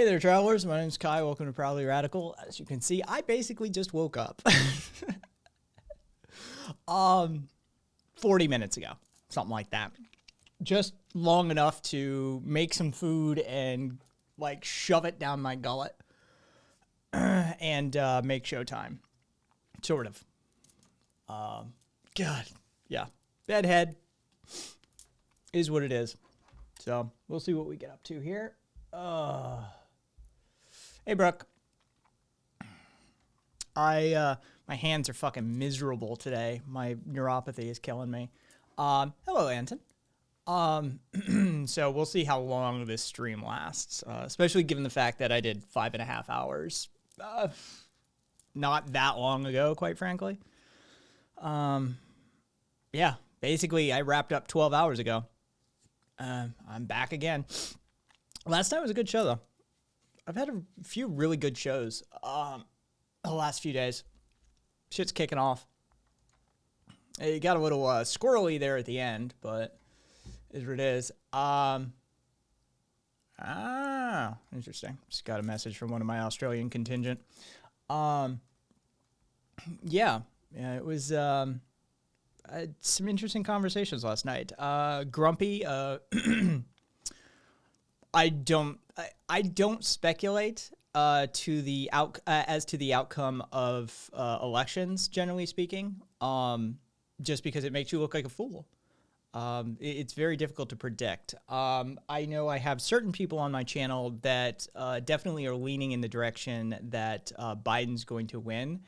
Hey there, travelers. My name's Kai. Welcome to Proudly Radical. As you can see, I basically just woke up. 40 minutes ago, something like that. Just long enough to make some food and like shove it down my gullet and make showtime. Sort of. God, yeah. Bedhead is what it is. So we'll see what we get up to here. Hey, Brooke. My hands are fucking miserable today. My neuropathy is killing me. Hello, Anton. So we'll see how long this stream lasts, especially given the fact that I did 5.5 hours, not that long ago, quite frankly. Yeah, basically I wrapped up 12 hours ago. I'm back again. Last night was a good show, though. I've had a few really good shows the last few days. Shit's kicking off. You got a little squirrely there at the end, but is what it is. Interesting. Just got a message from one of my Australian contingent. Yeah, it was some interesting conversations last night. Grumpy. I don't speculate to the as to the outcome of elections, generally speaking, just because it makes you look like a fool. It's very difficult to predict. I know I have certain people on my channel that definitely are leaning in the direction that Biden's going to win,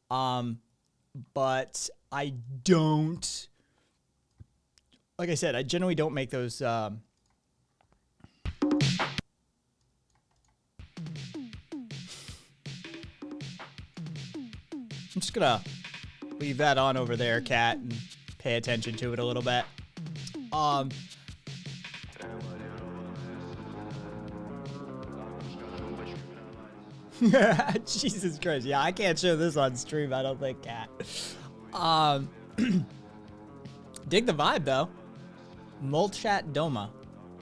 but I don't. Like I said, I generally don't make those. I'm just gonna leave that on over there, Kat, and pay attention to it a little bit. Jesus Christ, yeah, I can't show this on stream, I don't think, Kat. Dig the vibe, though. Molchat Doma.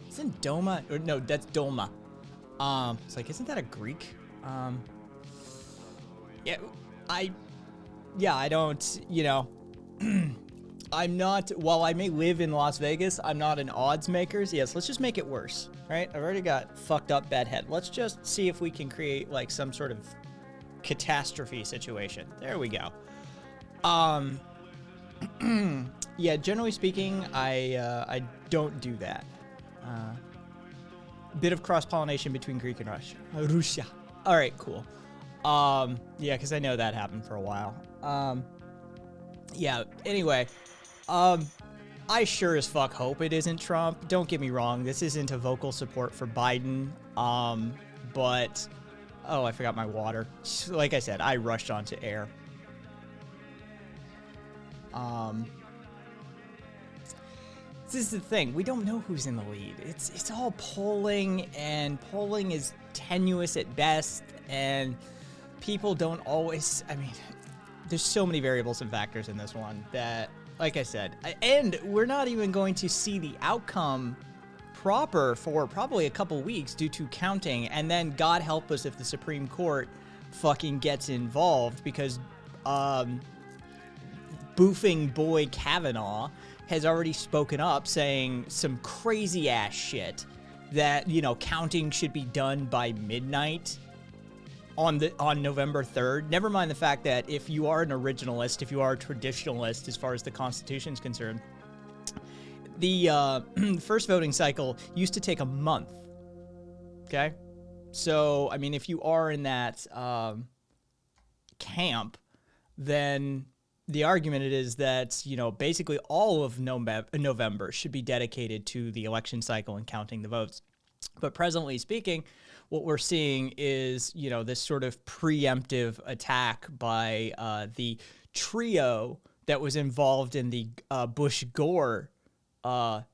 Isn't Doma, or no, that's Dolma. It's like, isn't that a Greek? I don't, I'm not, while I may live in Las Vegas, I'm not an odds maker. So yes, let's just make it worse, right? I've already got fucked up bedhead. Let's just see if we can create like some sort of catastrophe situation. There we go. Yeah, generally speaking, I don't do that. Bit of cross-pollination between Greek and Russia. All right, cool. Yeah, because I know that happened for a while. Yeah, anyway, I sure as fuck hope it isn't Trump. Don't get me wrong, this isn't a vocal support for Biden, but, oh, I forgot my water. Like I said, I rushed onto air. This is the thing, we don't know who's in the lead. It's all polling, and polling is tenuous at best, and people don't always, I mean, there's so many variables and factors in this one that, like I said, and we're not even going to see the outcome proper for probably a couple weeks due to counting, and then God help us if the Supreme Court fucking gets involved, because boofing boy Kavanaugh has already spoken up saying some crazy ass shit that, counting should be done by midnight on November 3rd. Never mind the fact that if you are an originalist, if you are a traditionalist as far as the Constitution is concerned, the first voting cycle used to take a month. Okay? So, I mean, if you are in that camp, then the argument is that, basically all of November should be dedicated to the election cycle and counting the votes. But presently speaking, what we're seeing is, this sort of preemptive attack by the trio that was involved in the Bush-Gore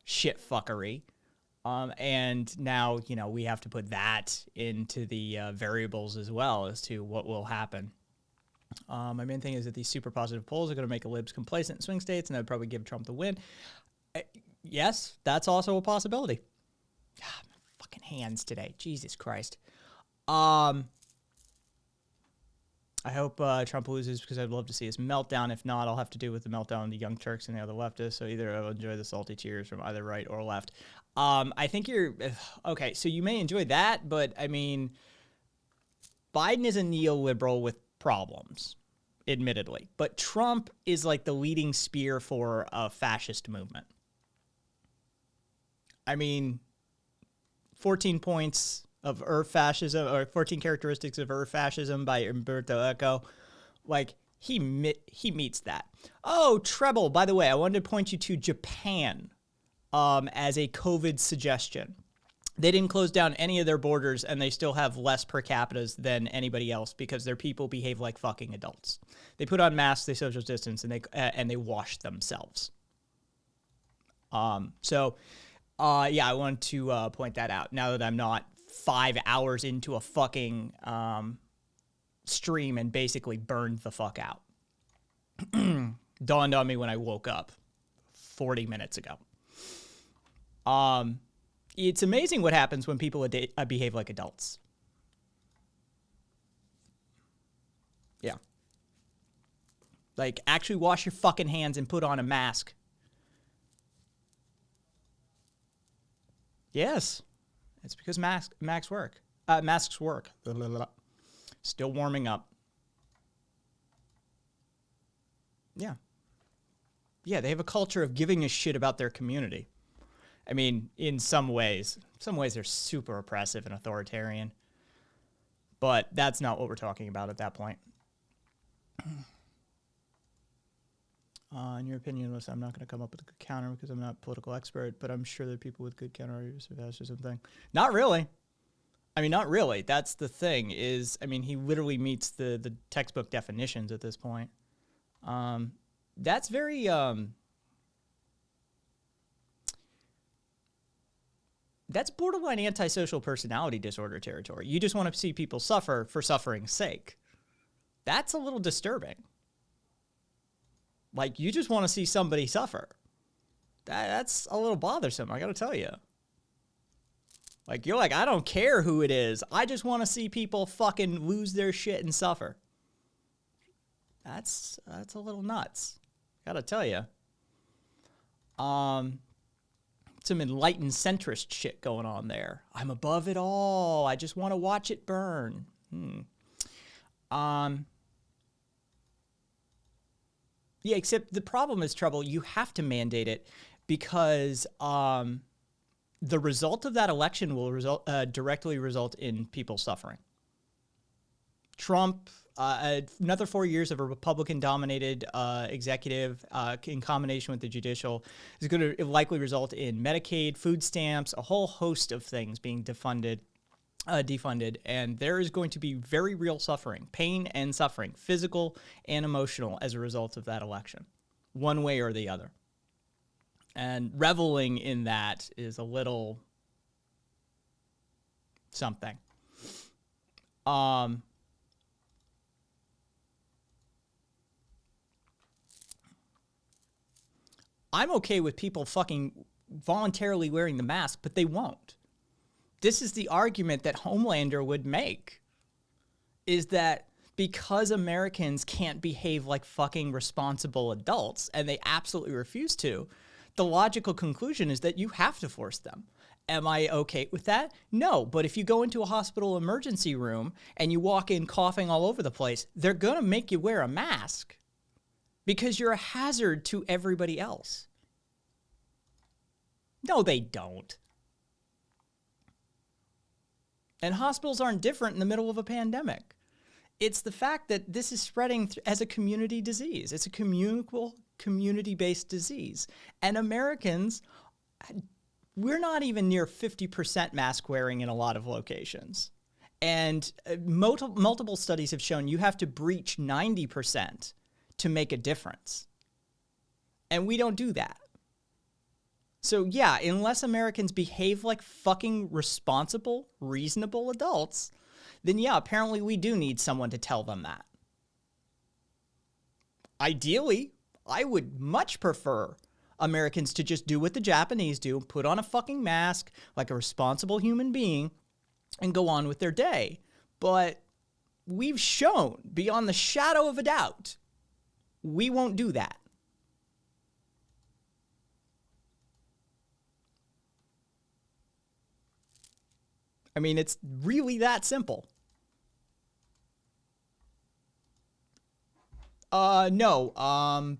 shit fuckery. And now, we have to put that into the variables as well as to what will happen. My main thing is that these super positive polls are going to make the libs complacent in swing states, and that would probably give Trump the win. Yes, that's also a possibility. Fucking hands today. Jesus Christ. Um, I hope Trump loses because I'd love to see his meltdown. If not, I'll have to deal with the meltdown of the Young Turks and the other leftists. So either I'll enjoy the salty tears from either right or left. I think you're okay. So you may enjoy that, but I mean, Biden is a neoliberal with problems, admittedly. But Trump is like the leading spear for a fascist movement. I mean, 14 points of fascism, or 14 characteristics of fascism by Umberto Eco. Like, he meets that. Oh, Treble, by the way, I wanted to point you to Japan as a COVID suggestion. They didn't close down any of their borders, and they still have less per capitas than anybody else because their people behave like fucking adults. They put on masks, they social distance, and they wash themselves. Yeah, I wanted to point that out. Now that I'm not 5 hours into a fucking stream and basically burned the fuck out. Dawned on me when I woke up 40 minutes ago. It's amazing what happens when people behave like adults. Yeah. Like, actually wash your fucking hands and put on a mask. Yes. It's because masks work. Masks work. Still warming up. Yeah. Yeah, they have a culture of giving a shit about their community. I mean, in some ways they're super oppressive and authoritarian. But that's not what we're talking about at that point. In your opinion, listen, I'm not going to come up with a good counter because I'm not a political expert, but I'm sure there are people with good counter arguments if that's just something. Not really. I mean, not really. That's the thing is, I mean, he literally meets the textbook definitions at this point. That's very, that's borderline antisocial personality disorder territory. You just want to see people suffer for suffering's sake. That's a little disturbing. Like, you just want to see somebody suffer. That's a little bothersome, I got to tell you. Like, you're like, I don't care who it is. I just want to see people fucking lose their shit and suffer. That's a little nuts. Got to tell you. Some enlightened centrist shit going on there. I'm above it all. I just want to watch it burn. Yeah, except the problem is, Trouble, you have to mandate it because the result of that election will directly result in people suffering. Trump, another 4 years of a Republican-dominated executive in combination with the judicial is going to likely result in Medicaid, food stamps, a whole host of things being defunded, and there is going to be very real suffering, pain and suffering, physical and emotional, as a result of that election, one way or the other. And reveling in that is a little something. I'm okay with people fucking voluntarily wearing the mask, but they won't. This is the argument that Homelander would make, is that because Americans can't behave like fucking responsible adults, and they absolutely refuse to, the logical conclusion is that you have to force them. Am I okay with that? No, but if you go into a hospital emergency room and you walk in coughing all over the place, they're going to make you wear a mask because you're a hazard to everybody else. No, they don't. And hospitals aren't different in the middle of a pandemic. It's the fact that this is spreading as a community disease. It's a communicable, community-based disease. And Americans, we're not even near 50% mask wearing in a lot of locations. And multiple studies have shown you have to breach 90% to make a difference. And we don't do that. So yeah, unless Americans behave like fucking responsible, reasonable adults, then yeah, apparently we do need someone to tell them that. Ideally, I would much prefer Americans to just do what the Japanese do, put on a fucking mask like a responsible human being, and go on with their day. But we've shown beyond the shadow of a doubt, we won't do that. I mean, it's really that simple. No.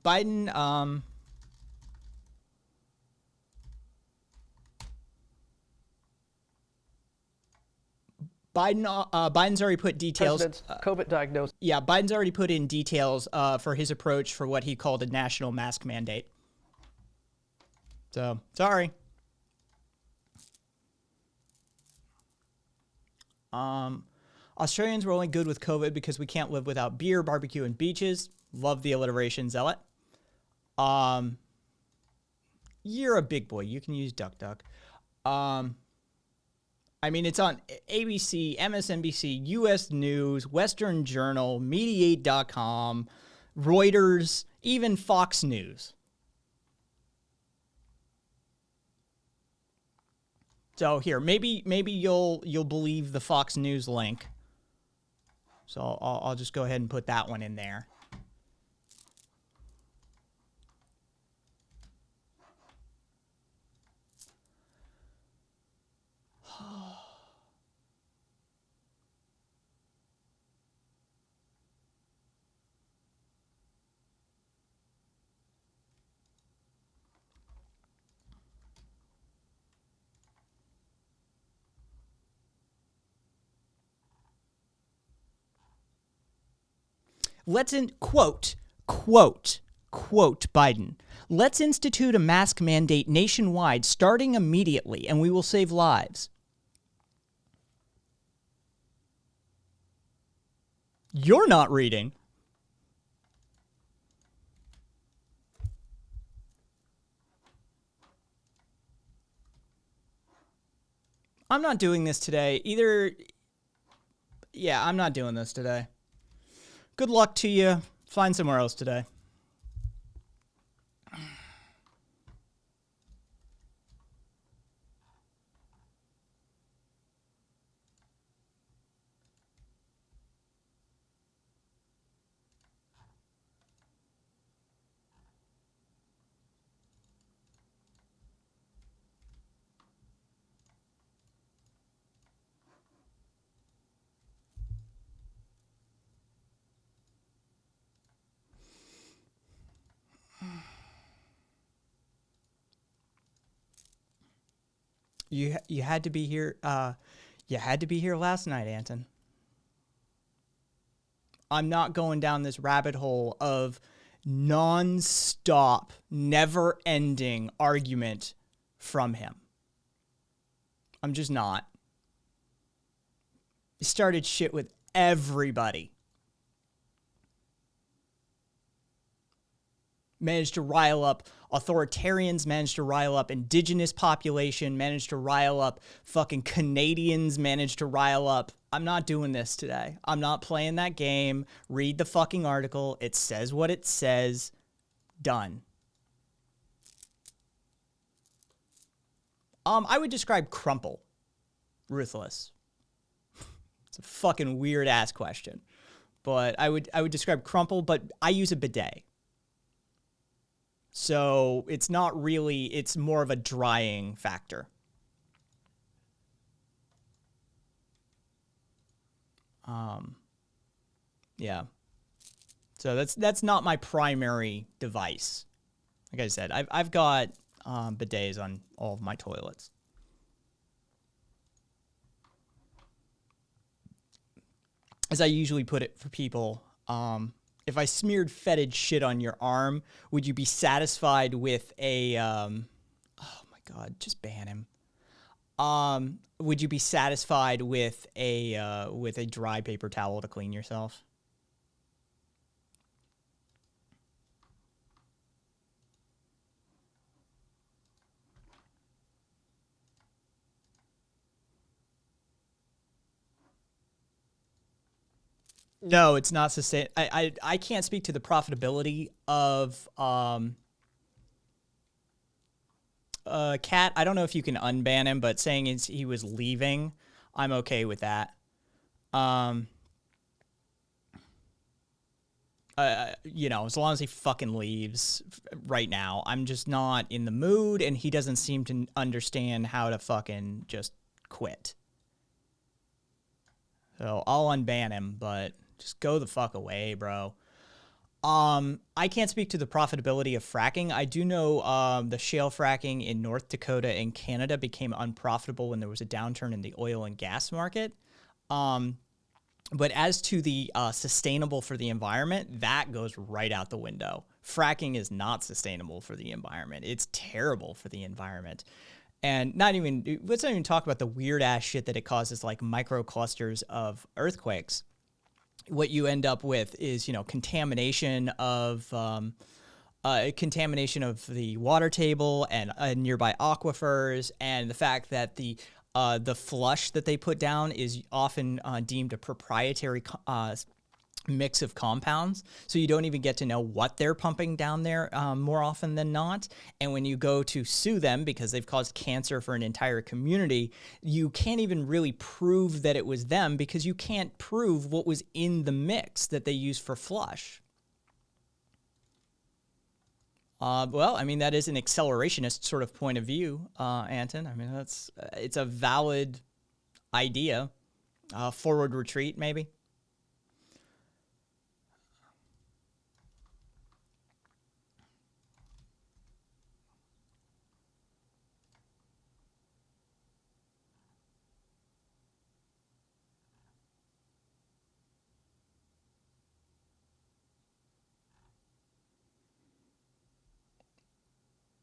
Biden, Biden's already put details. President's COVID diagnosis. Yeah, Biden's already put in details for his approach for what he called a national mask mandate. So, sorry. Australians were only good with COVID because we can't live without beer, barbecue, and beaches. Love the alliteration, Zealot. You're a big boy. You can use Duck Duck. I mean, it's on ABC, MSNBC, U.S. News, Western Journal, Mediaite.com, Reuters, even Fox News. So here, maybe you'll believe the Fox News link. So I'll just go ahead and put that one in there. Let's quote Biden. Let's institute a mask mandate nationwide starting immediately, and we will save lives. You're not reading. I'm not doing this today. Yeah, I'm not doing this today. Good luck to you. Find somewhere else today. You had to be here. You had to be here last night, Anton. I'm not going down this rabbit hole of non-stop, never-ending argument from him. I'm just not. He started shit with everybody. Managed to rile up authoritarians, managed to rile up indigenous population, managed to rile up fucking Canadians, managed to rile up. I'm not doing this today. I'm not playing that game. Read the fucking article. It says what it says. Done. I would describe Crumple ruthless. It's a fucking weird ass question. But I would describe Crumple, but I use a bidet. So it's not really, it's more of a drying factor. Yeah. So that's not my primary device. Like I said, I've got bidets on all of my toilets. As I usually put it for people, if I smeared fetid shit on your arm, would you be satisfied with a, oh my God, just ban him. Would you be satisfied with a dry paper towel to clean yourself? No, it's not sustain. I can't speak to the profitability of Cat. I don't know if you can unban him, but saying he was leaving, I'm okay with that. Um, you know, as long as he fucking leaves right now, I'm just not in the mood, and he doesn't seem to understand how to fucking just quit. So I'll unban him, but just go the fuck away, bro. I can't speak to the profitability of fracking. I do know the shale fracking in North Dakota and Canada became unprofitable when there was a downturn in the oil and gas market. But as to the sustainable for the environment, that goes right out the window. Fracking is not sustainable for the environment. It's terrible for the environment. And let's not even talk about the weird ass shit that it causes, like micro clusters of earthquakes. What you end up with is, you know, contamination of the water table and nearby aquifers, and the fact that the flush that they put down is often deemed a proprietary mix of compounds, so you don't even get to know what they're pumping down there more often than not. And when you go to sue them because they've caused cancer for an entire community, you can't even really prove that it was them because you can't prove what was in the mix that they use for flush. Well, I mean, that is an accelerationist sort of point of view, Anton. I mean, it's a valid idea. Forward retreat, maybe.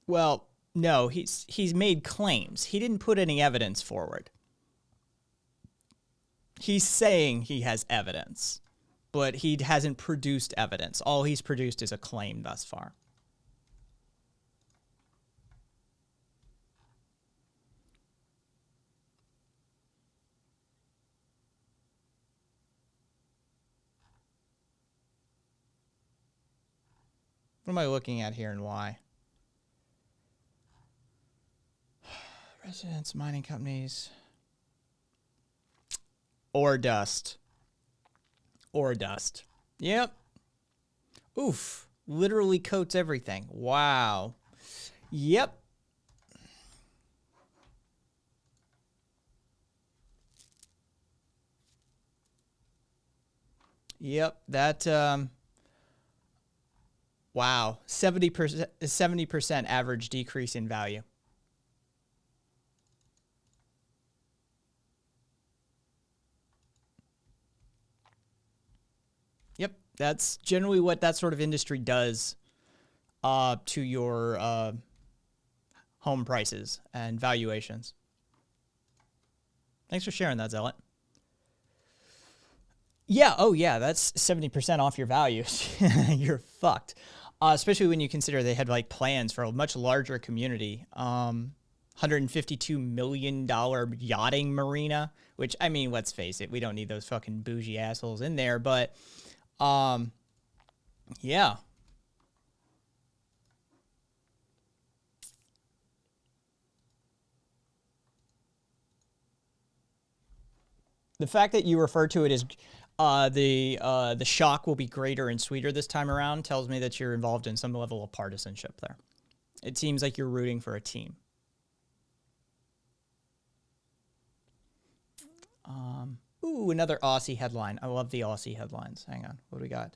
Well, no, he's made claims. He didn't put any evidence forward. He's saying he has evidence, but he hasn't produced evidence. All he's produced is a claim thus far. What am I looking at here and why? Residents, mining companies. Ore dust. Ore dust. Yep. Oof. Literally coats everything. Wow. Yep. Yep. That, wow. 70% average decrease in value. Yep, that's generally what that sort of industry does to your home prices and valuations. Thanks for sharing that, Zealot. Yeah, oh yeah, that's 70% off your value. You're fucked. Especially when you consider they had like plans for a much larger community. $152 million yachting marina, which, I mean, let's face it, we don't need those fucking bougie assholes in there, but yeah. The fact that you refer to it as the shock will be greater and sweeter this time around tells me that you're involved in some level of partisanship there. It seems like you're rooting for a team. Ooh, another Aussie headline. I love the Aussie headlines. Hang on. What do we got?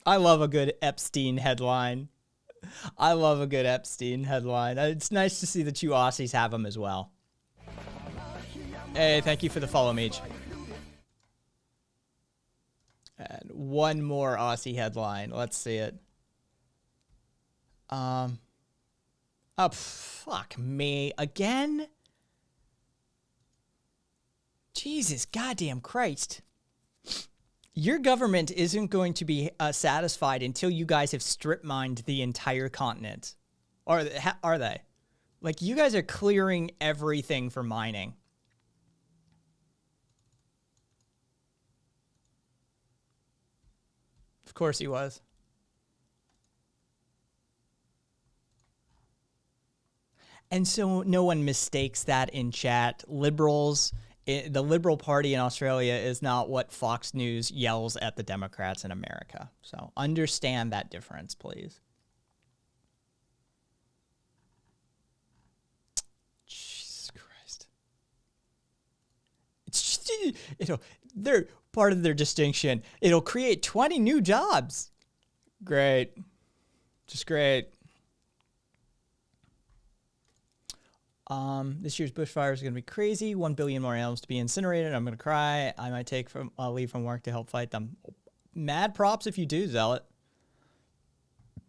I love a good Epstein headline. I love a good Epstein headline. It's nice to see that you Aussies have them as well. Hey, thank you for the follow, Meech. And one more Aussie headline. Let's see it. Oh, fuck me. Again? Jesus goddamn Christ. Your government isn't going to be satisfied until you guys have strip mined the entire continent. Or are they? Like, you guys are clearing everything for mining. Of course he was. And so no one mistakes that in chat. Liberals, the Liberal Party in Australia is not what Fox News yells at the Democrats in America. So understand that difference, please. Jesus Christ. It's just, they're part of their distinction. It'll create 20 new jobs. Great. Just great. This year's bushfire is going to be crazy. 1 billion more animals to be incinerated. I'm going to cry. I might take leave from work to help fight them. Mad props if you do, Zealot.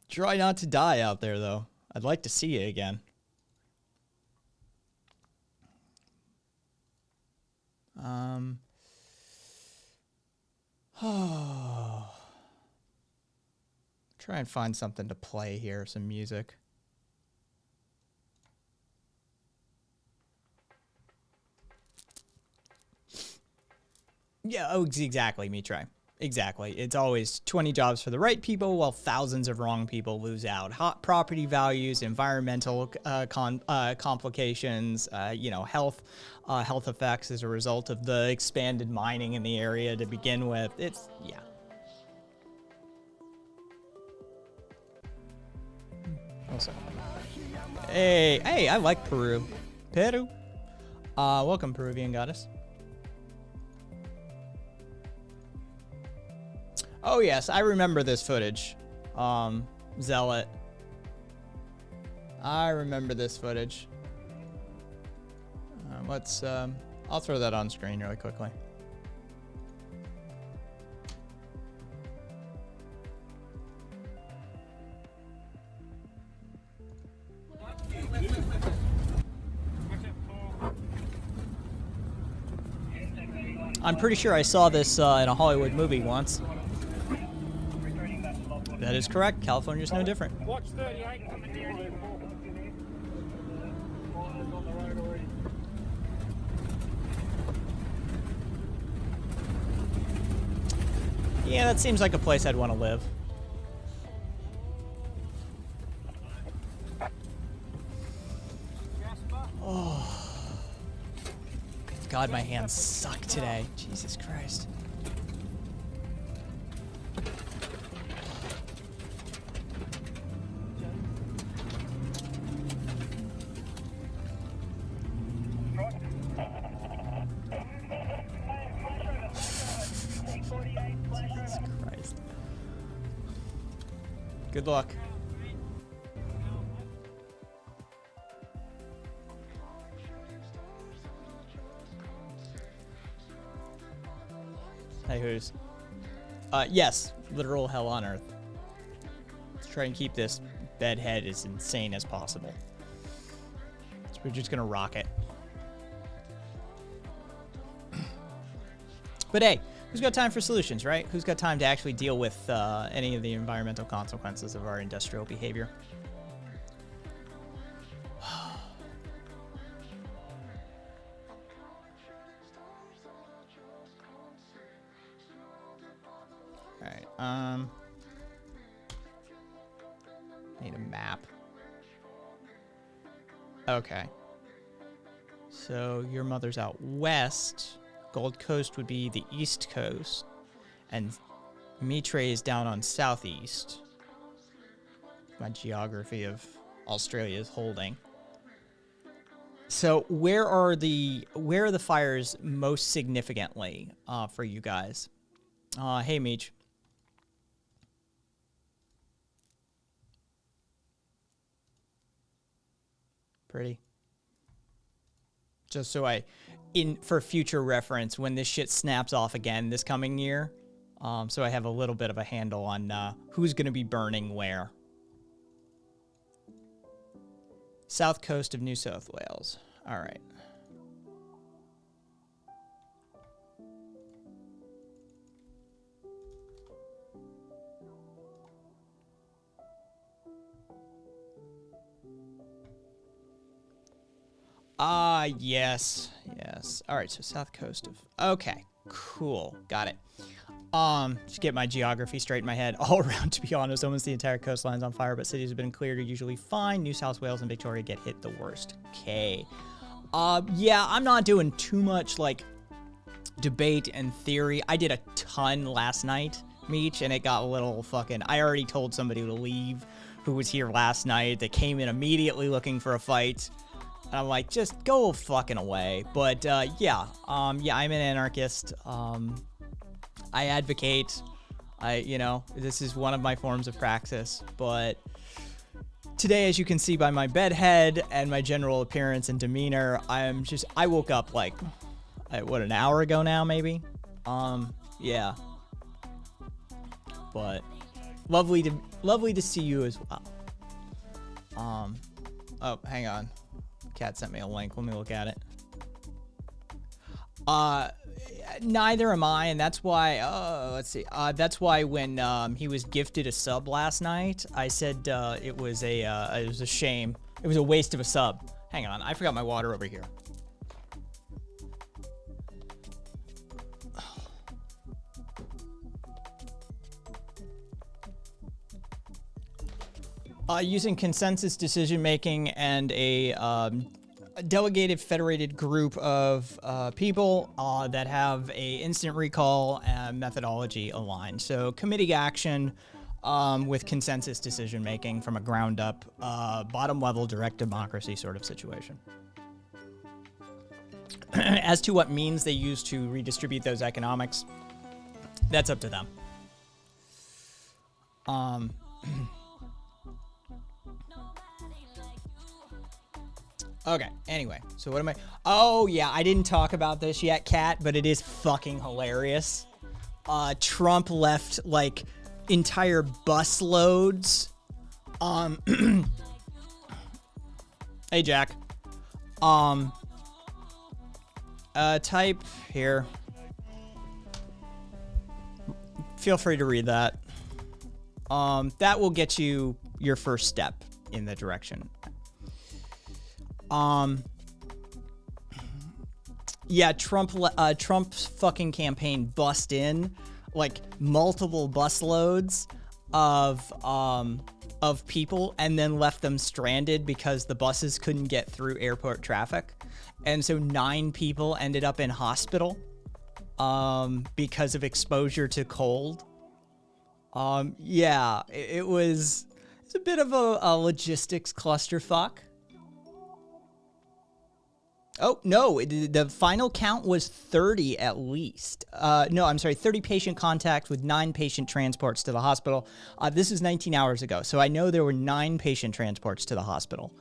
Try not to die out there, though. I'd like to see you again. Try and find something to play here, some music. Yeah, oh, exactly, Mitrai. Exactly. It's always 20 jobs for the right people while thousands of wrong people lose out. Hot property values, environmental complications, health effects as a result of the expanded mining in the area to begin with. It's, yeah. Also. Hey, I like Peru. Peru. Welcome, Peruvian goddess. Oh yes, I remember this footage. Zealot. I remember this footage. I'll throw that on screen really quickly. I'm pretty sure I saw this in a Hollywood movie once. That is correct. California's no different. Watch 38 coming down here. Yeah, that seems like a place I'd want to live. Oh. God, my hands suck today. Jesus Christ. Good luck. Hey, who's? Yes, literal hell on earth. Let's try and keep this bedhead as insane as possible. So we're just gonna rock it. But hey, who's got time for solutions, right? Who's got time to actually deal with any of the environmental consequences of our industrial behavior? All right. Need a map. Okay. So your mother's out west. Gold Coast would be the east coast, and Mitrai is down on southeast. My geography of Australia is holding. So where are the fires most significantly for you guys? Hey, Meech. Pretty. Just so for future reference, when this shit snaps off again this coming year, so I have a little bit of a handle on who's going to be burning where. South coast of New South Wales. All right. Yes. All right, so south coast of... Okay, cool. Got it. Just get my geography straight in my head. All around, to be honest, almost the entire coastline's on fire, but cities have been cleared are usually fine. New South Wales and Victoria get hit the worst. Okay. Yeah, I'm not doing too much, like, debate and theory. I did a ton last night, Meech, and it got a little fucking... I already told somebody to leave who was here last night. They came in immediately looking for a fight. And I'm like, just go fucking away. But, yeah, I'm an anarchist. I advocate. This is one of my forms of praxis. But today, as you can see by my bed head and my general appearance and demeanor, I woke up like, an hour ago now, maybe? Yeah. But lovely to see you as well. Oh, hang on. Cat sent me a link. Let me look at it. Neither am I, and that's why, let's see. That's why when he was gifted a sub last night, I said it was a shame. It was a waste of a sub. Hang on, I forgot my water over here. Using consensus decision-making and a delegated federated group of people that have a instant recall and methodology aligned. So committee action with consensus decision-making from a ground-up, bottom-level direct democracy sort of situation. As to what means they use to redistribute those economics, that's up to them. Okay, anyway, so what am I... Oh, yeah, I didn't talk about this yet, Kat, but it is fucking hilarious. Trump left, like, entire bus loads. Hey, Jack. Type here. Feel free to read that. That will get you your first step in the direction. Yeah, Trump's fucking campaign bust in like multiple busloads of people and then left them stranded because the buses couldn't get through airport traffic. And so 9 people ended up in hospital because of exposure to cold. Yeah, it's a bit of a logistics clusterfuck. Oh, no, the final count was 30 at least. No, I'm sorry, 30 patient contacts with 9 patient transports to the hospital. This is 19 hours ago, so I know there were 9 patient transports to the hospital.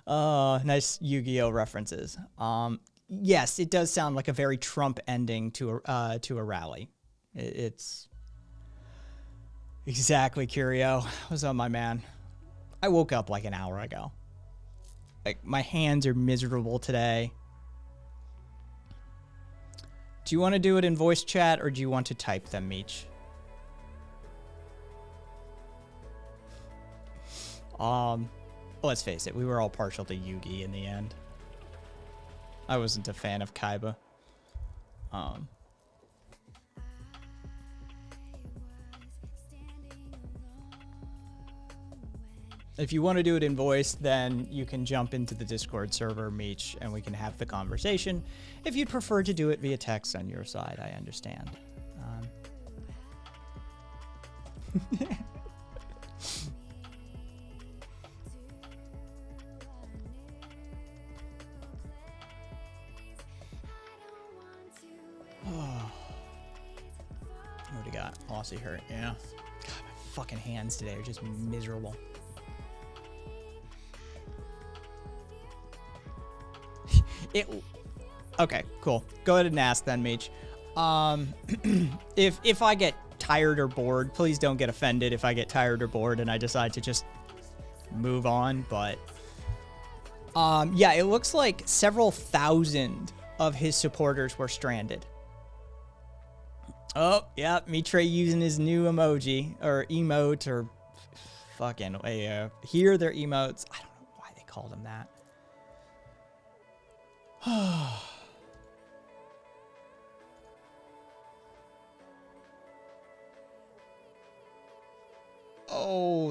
Nice Yu-Gi-Oh references. Yes, it does sound like a very Trump ending to a rally. It's exactly, Curio. What's up, my man? I woke up like an hour ago. Like, my hands are miserable today. Do you want to do it in voice chat, or do you want to type them, Meech? Let's face it, we were all partial to Yugi in the end. I wasn't a fan of Kaiba. If you want to do it in voice, then you can jump into the Discord server, Meech, and we can have the conversation. If you'd prefer to do it via text on your side, I understand. What do we got? Aussie hurt, yeah. God, my fucking hands today are just miserable. Okay, cool. Go ahead and ask then, Meech. If I get tired or bored, please don't get offended if I get tired or bored and I decide to just move on, but yeah, it looks like several thousand of his supporters were stranded. Oh, yeah, Mitre using his new emoji, or emote, or fucking, here they're emotes. I don't know why they called him that. Oh,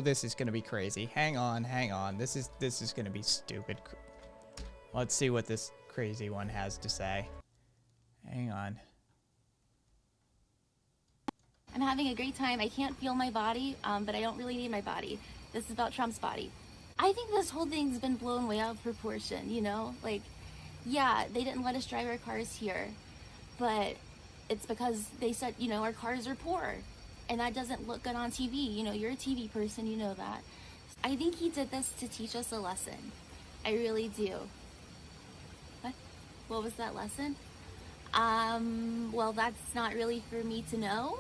this is gonna be crazy. Hang on, hang on. This is gonna be stupid. Let's see what this crazy one has to say. Hang on. I'm having a great time. I can't feel my body, but I don't really need my body. This is about Trump's body. I think this whole thing's been blown way out of proportion, you know? Like, yeah, they didn't let us drive our cars here, but it's because they said, you know, our cars are poor. And that doesn't look good on TV. You know, you're a TV person, you know that. I think he did this to teach us a lesson. I really do. What was that lesson? Well, that's not really for me to know.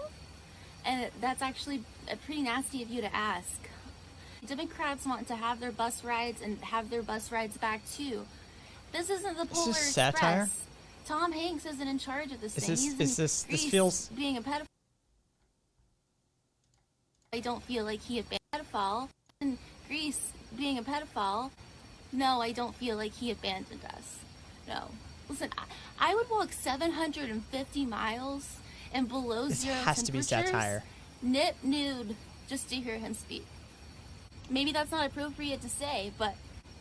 And that's actually pretty nasty of you to ask. Democrats want to have their bus rides and have their bus rides back too. This isn't the Polar Express. Satire? Tom Hanks isn't in charge of this thing. This feels being a pedophile. I don't feel like he abandoned a pedophile. In Greece, being a pedophile, no, I don't feel like he abandoned us. No. Listen, I would walk 750 miles and below zero temperatures. Has to be satire. Nip nude, just to hear him speak. Maybe that's not appropriate to say, but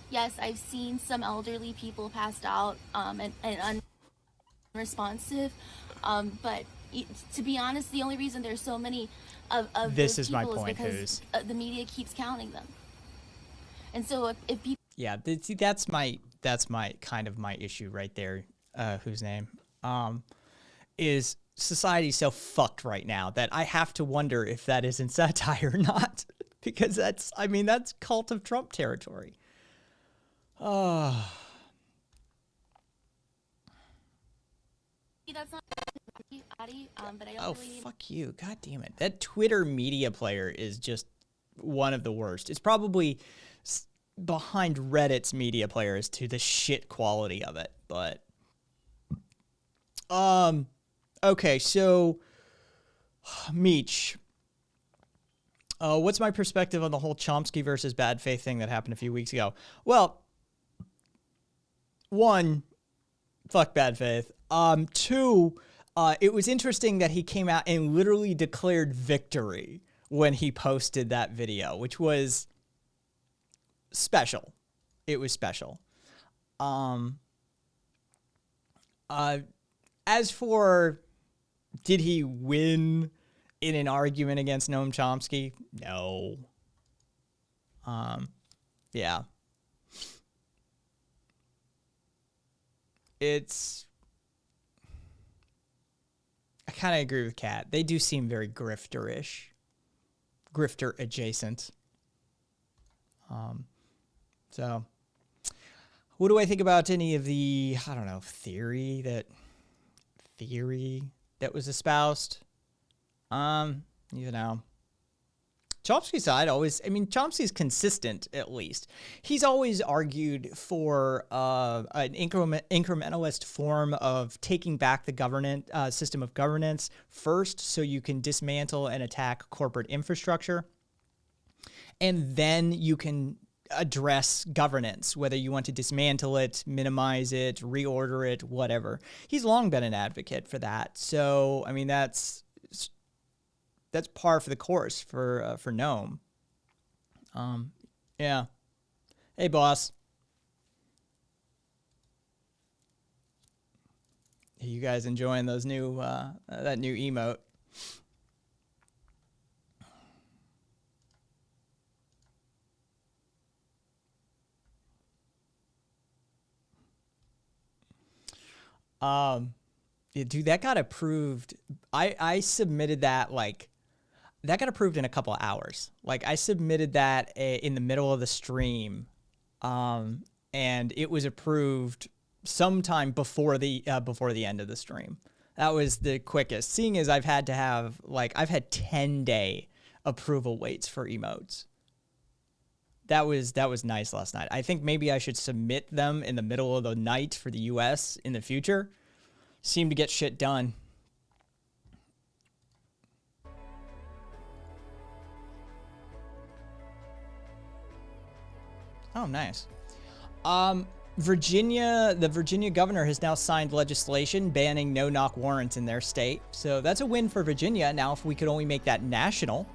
yes, I've seen some elderly people passed out and unresponsive. But to be honest, the only reason there's so many of this those is my people point, is because the media keeps counting them. And so if people... Yeah, that's my kind of my issue right there. Whose name? Is society so fucked right now that I have to wonder if that isn't satire or not. Because that's cult of Trump territory. Oh. That's not but I don't Oh, really... fuck you. God damn it. That Twitter media player is just one of the worst. It's probably behind Reddit's media players to the shit quality of it. But, okay, so, Meech. What's my perspective on the whole Chomsky versus Bad Faith thing that happened a few weeks ago? Well, one, fuck Bad Faith. Two, it was interesting that he came out and literally declared victory when he posted that video, which was special. It was special. As for, did he win in an argument against Noam Chomsky? No. Yeah. I kind of agree with Kat. They do seem very grifter-ish. Grifter adjacent. So, what do I think about any of the, I don't know, theory that was espoused? You know, Chomsky's side always, Chomsky's consistent, at least. He's always argued for an incrementalist form of taking back the system of governance first, so you can dismantle and attack corporate infrastructure. And then you can address governance, whether you want to dismantle it, minimize it, reorder it, whatever. He's long been an advocate for that. So, that's par for the course for Noam. Yeah. Hey, boss. You guys enjoying those new that new emote? Yeah, dude, that got approved. I submitted that that got approved in a couple of hours. I submitted that in the middle of the stream, and it was approved sometime before the end of the stream. That was the quickest. Seeing as I've had 10-day approval waits for emotes. That was nice last night. I think maybe I should submit them in the middle of the night for the US in the future. Seem to get shit done. Oh, nice. the Virginia governor has now signed legislation banning no-knock warrants in their state. So that's a win for Virginia. Now, if we could only make that national,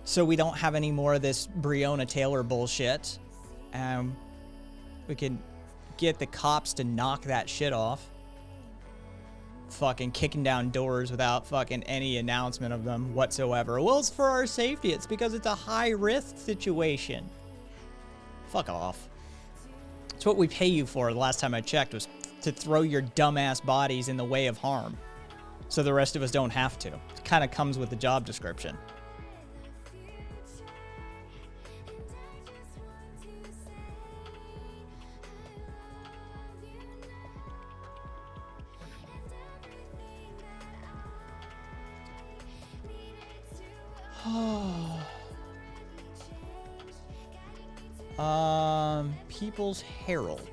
so we don't have any more of this Breonna Taylor bullshit, we can get the cops to knock that shit off. Fucking kicking down doors without fucking any announcement of them whatsoever. Well, it's for our safety. It's because it's a high-risk situation. Fuck off. It's what we pay you for, the last time I checked, was to throw your dumbass bodies in the way of harm. So the rest of us don't have to. It kind of comes with the job description. People's Herald.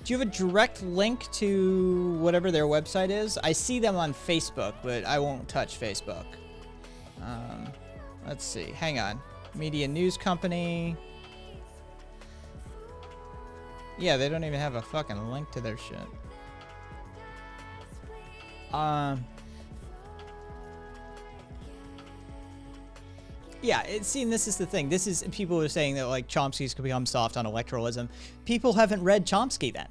Do you have a direct link to whatever their website is? I see them on Facebook, but I won't touch Facebook. Let's see. Hang on. Media News Company. Yeah, they don't even have a fucking link to their shit. Yeah, see, this is the thing. This is, people are saying that, like, Chomsky's could become soft on electoralism. People haven't read Chomsky then.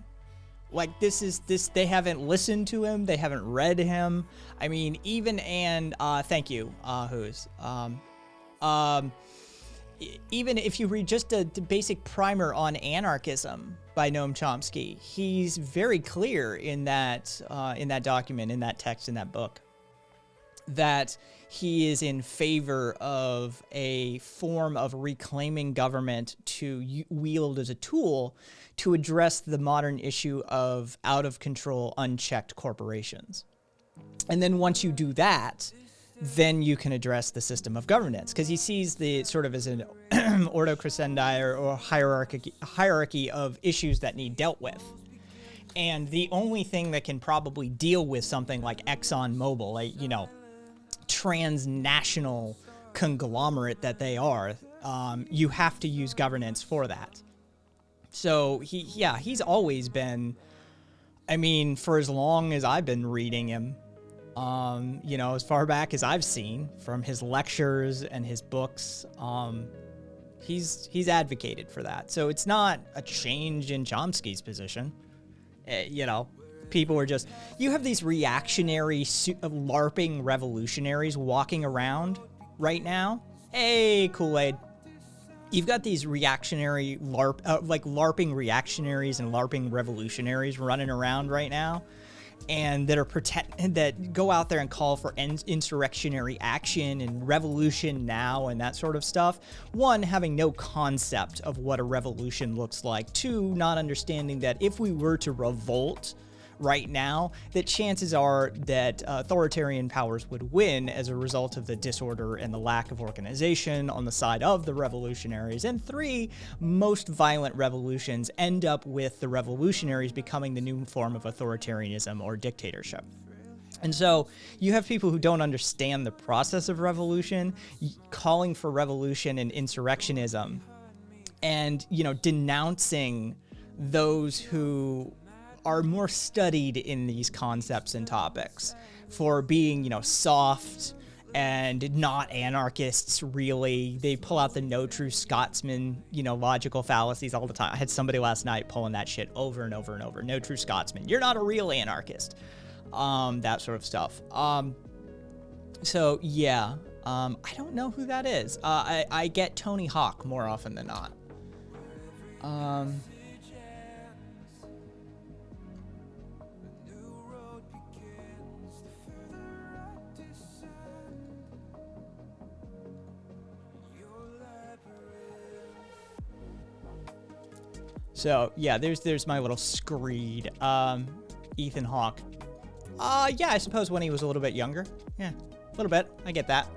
Like, they haven't listened to him. They haven't read him. I mean, even, and, thank you, even if you read just the basic primer on anarchism by Noam Chomsky, he's very clear in that document, in that text, in that book, that he is in favor of a form of reclaiming government to wield as a tool to address the modern issue of out-of-control, unchecked corporations. And then once you do that, then you can address the system of governance, because he sees the sort of as an ordo crescendi or hierarchy of issues that need dealt with. And the only thing that can probably deal with something like ExxonMobil, like, you know, transnational conglomerate that they are, you have to use governance for that. So he's always been, I mean, for as long as I've been reading him, you know, as far back as I've seen from his lectures and his books, he's advocated for that. So it's not a change in Chomsky's position. You know, people are just, you have these reactionary LARPing revolutionaries walking around right now. Hey, Kool-Aid. You've got these reactionary LARPing reactionaries and LARPing revolutionaries running around right now, and that go out there and call for insurrectionary action and revolution now and that sort of stuff. One, having no concept of what a revolution looks like. Two, not understanding that if we were to revolt right now, that chances are that authoritarian powers would win as a result of the disorder and the lack of organization on the side of the revolutionaries. And three, most violent revolutions end up with the revolutionaries becoming the new form of authoritarianism or dictatorship. And so you have people who don't understand the process of revolution, calling for revolution and insurrectionism, and, you know, denouncing those who are more studied in these concepts and topics for being, you know, soft and not anarchists, really. They pull out the no true Scotsman, you know, logical fallacies all the time. I had somebody last night pulling that shit over and over and over. No true Scotsman. You're not a real anarchist. That sort of stuff. So, yeah. I don't know who that is. I get Tony Hawk more often than not. So, yeah, there's my little screed. Ethan Hawke. Yeah, I suppose when he was a little bit younger. Yeah, a little bit. I get that.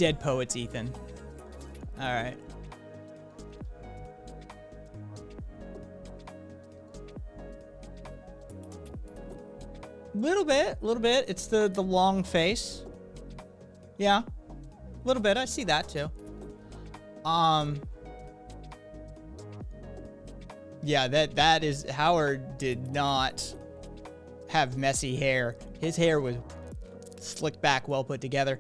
Dead poets, Ethan. All right. Little bit. It's the long face. Yeah, a little bit. I see that too. Yeah, that is, Howard did not have messy hair. His hair was slicked back, well put together.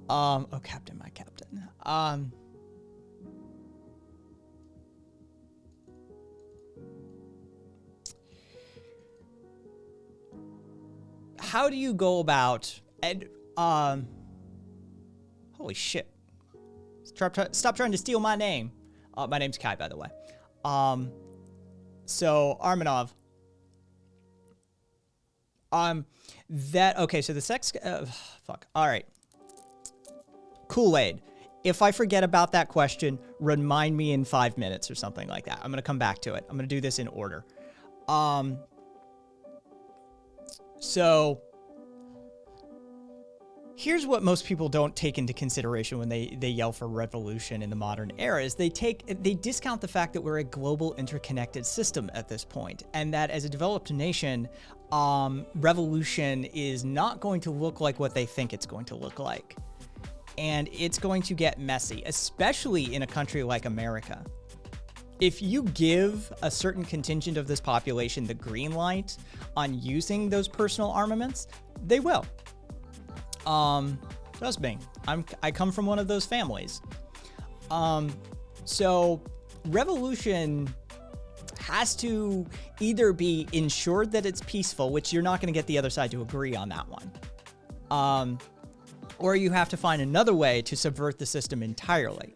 Oh, Captain, my Captain. How do you go about, and, holy shit. Stop trying to steal my name. My name's Kai, by the way. So Armanov. Okay, so the sex, fuck. All right. Kool-Aid. If I forget about that question, remind me in 5 minutes or something like that. I'm going to come back to it. I'm going to do this in order. So here's what most people don't take into consideration when they yell for revolution in the modern era is they discount the fact that we're a global interconnected system at this point, and that as a developed nation, revolution is not going to look like what they think it's going to look like. And it's going to get messy, especially in a country like America. If you give a certain contingent of this population the green light on using those personal armaments, they will. Trust me, I come from one of those families. So revolution has to either be ensured that it's peaceful, which you're not going to get the other side to agree on that one. Or you have to find another way to subvert the system entirely,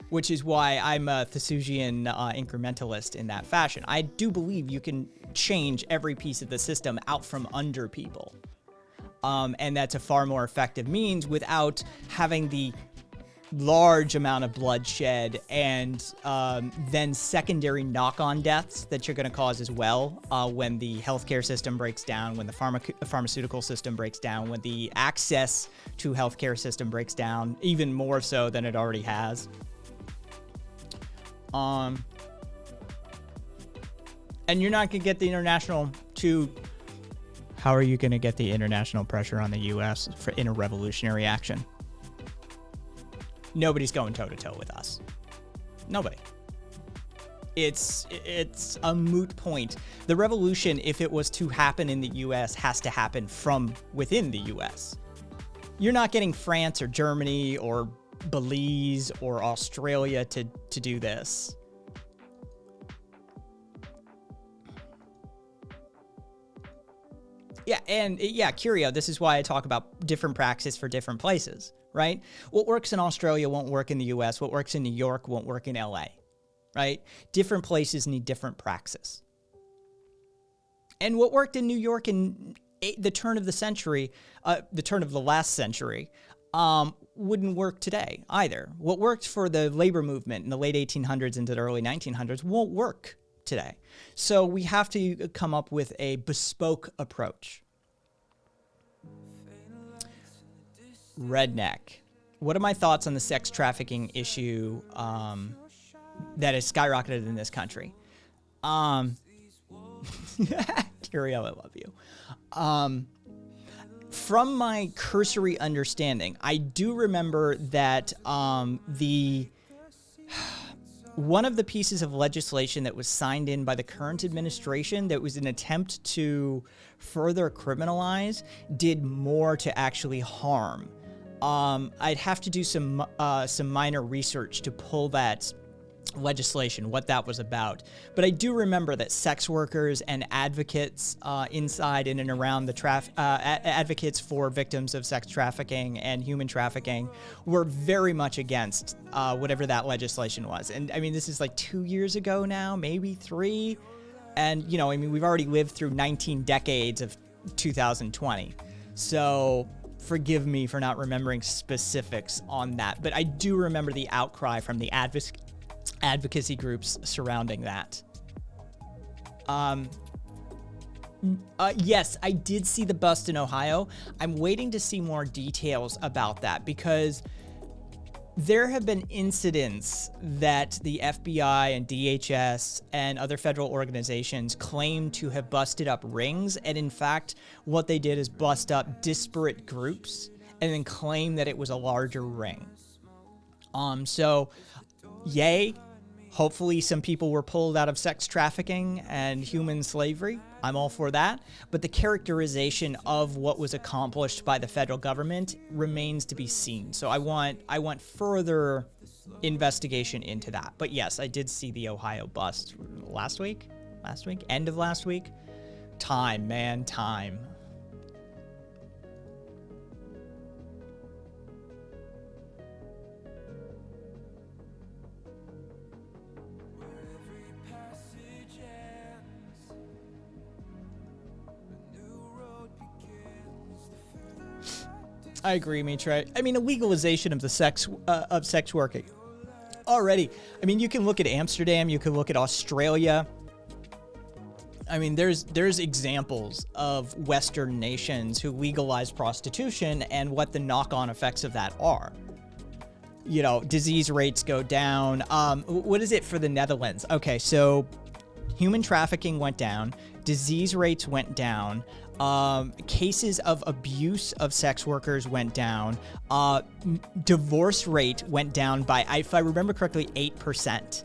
which is why I'm a Thucydian incrementalist in that fashion. I do believe you can change every piece of the system out from under people. And that's a far more effective means without having the large amount of bloodshed and then secondary knock-on deaths that you're going to cause as well when the healthcare system breaks down, when the pharmaceutical system breaks down, when the access to healthcare system breaks down, even more so than it already has. And you're not going to get the international to... How are you going to get the international pressure on the U.S. in a revolutionary action? Nobody's going toe-to-toe with us. Nobody. It's a moot point. The revolution, if it was to happen in the U.S., has to happen from within the U.S. You're not getting France or Germany or Belize or Australia to do this. Yeah, and yeah, Curio, this is why I talk about different praxis for different places, right? What works in Australia won't work in the US. What works in New York won't work in LA, right? Different places need different praxis. And what worked in New York in the turn of the century, the turn of the last century, wouldn't work today either. What worked for the labor movement in the late 1800s into the early 1900s won't work today. So we have to come up with a bespoke approach. Redneck. What are my thoughts on the sex trafficking issue that has skyrocketed in this country? Curio, I love you. From my cursory understanding, I do remember that one of the pieces of legislation that was signed in by the current administration that was an attempt to further criminalize did more to actually harm. I'd have to do some minor research to pull that legislation, what that was about. But I do remember that sex workers and advocates inside in and around the advocates for victims of sex trafficking and human trafficking were very much against whatever that legislation was. And I mean, this is like 2 years ago now, maybe 3. And, you know, I mean, we've already lived through 19 decades of 2020. So forgive me for not remembering specifics on that. But I do remember the outcry from the advocacy groups surrounding that. Yes, I did see the bust in Ohio. I'm waiting to see more details about that because there have been incidents that the FBI and DHS and other federal organizations claim to have busted up rings. And in fact, what they did is bust up disparate groups and then claim that it was a larger ring. So yay. Hopefully some people were pulled out of sex trafficking and human slavery. I'm all for that. But the characterization of what was accomplished by the federal government remains to be seen. So I want further investigation into that. But yes, I did see the Ohio bust last week, end of last week. Time, man, time. I agree, Mitra. I mean, a legalization of the sex working already. I mean, you can look at Amsterdam, you can look at Australia. I mean, there's examples of Western nations who legalize prostitution and what the knock-on effects of that are. You know, disease rates go down. What is it for the Netherlands? Okay, so human trafficking went down, disease rates went down. Cases of abuse of sex workers went down. Divorce rate went down by, if I remember correctly, 8%.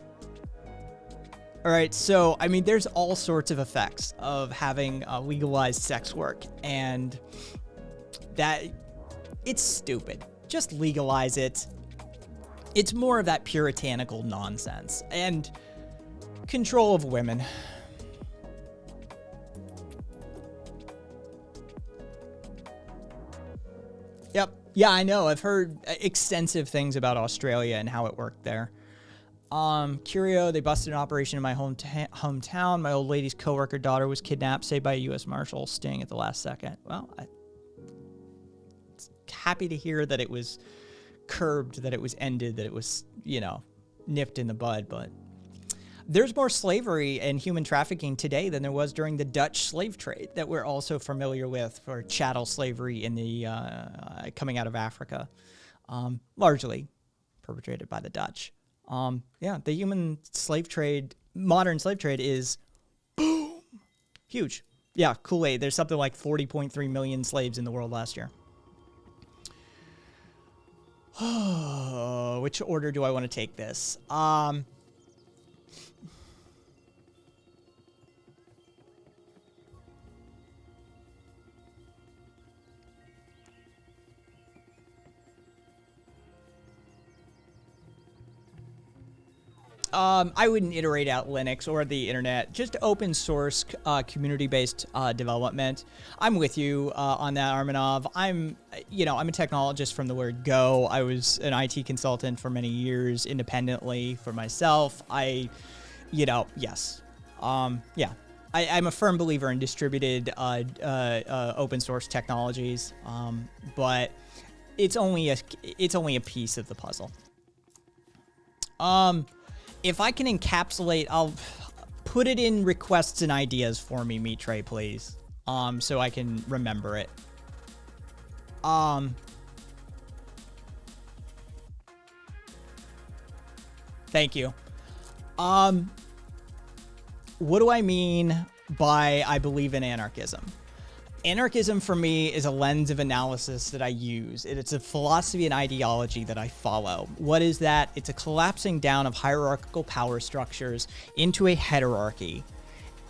All right, so I mean, there's all sorts of effects of having legalized sex work, and that it's stupid. Just legalize it. It's more of that puritanical nonsense and control of women. Yep. Yeah, I know. I've heard extensive things about Australia and how it worked there. Curio, they busted an operation in my hometown. My old lady's coworker daughter was kidnapped, saved by a U.S. Marshal, staying at the last second. Well, I'm happy to hear that it was curbed, that it was ended, that it was, you know, nipped in the bud, but there's more slavery and human trafficking today than there was during the Dutch slave trade that we're also familiar with for chattel slavery in the coming out of Africa, largely perpetrated by the Dutch. Yeah, the human slave trade, modern slave trade is boom, huge. Yeah, Kool-Aid. There's something like 40.3 million slaves in the world last year. Which order do I want to take this? I wouldn't iterate out Linux or the internet, just open source, community-based development. I'm with you on that, Armanov. I'm a technologist from the word go. I was an IT consultant for many years independently for myself. Yes. Yeah. I'm a firm believer in distributed open source technologies, but it's only a piece of the puzzle. If I can encapsulate, I'll put it in requests and ideas for me, Mitre, please. So I can remember it. Thank you. What do I mean by I believe in anarchism? Anarchism for me is a lens of analysis that I use. It's a philosophy and ideology that I follow. What is that? It's a collapsing down of hierarchical power structures into a heterarchy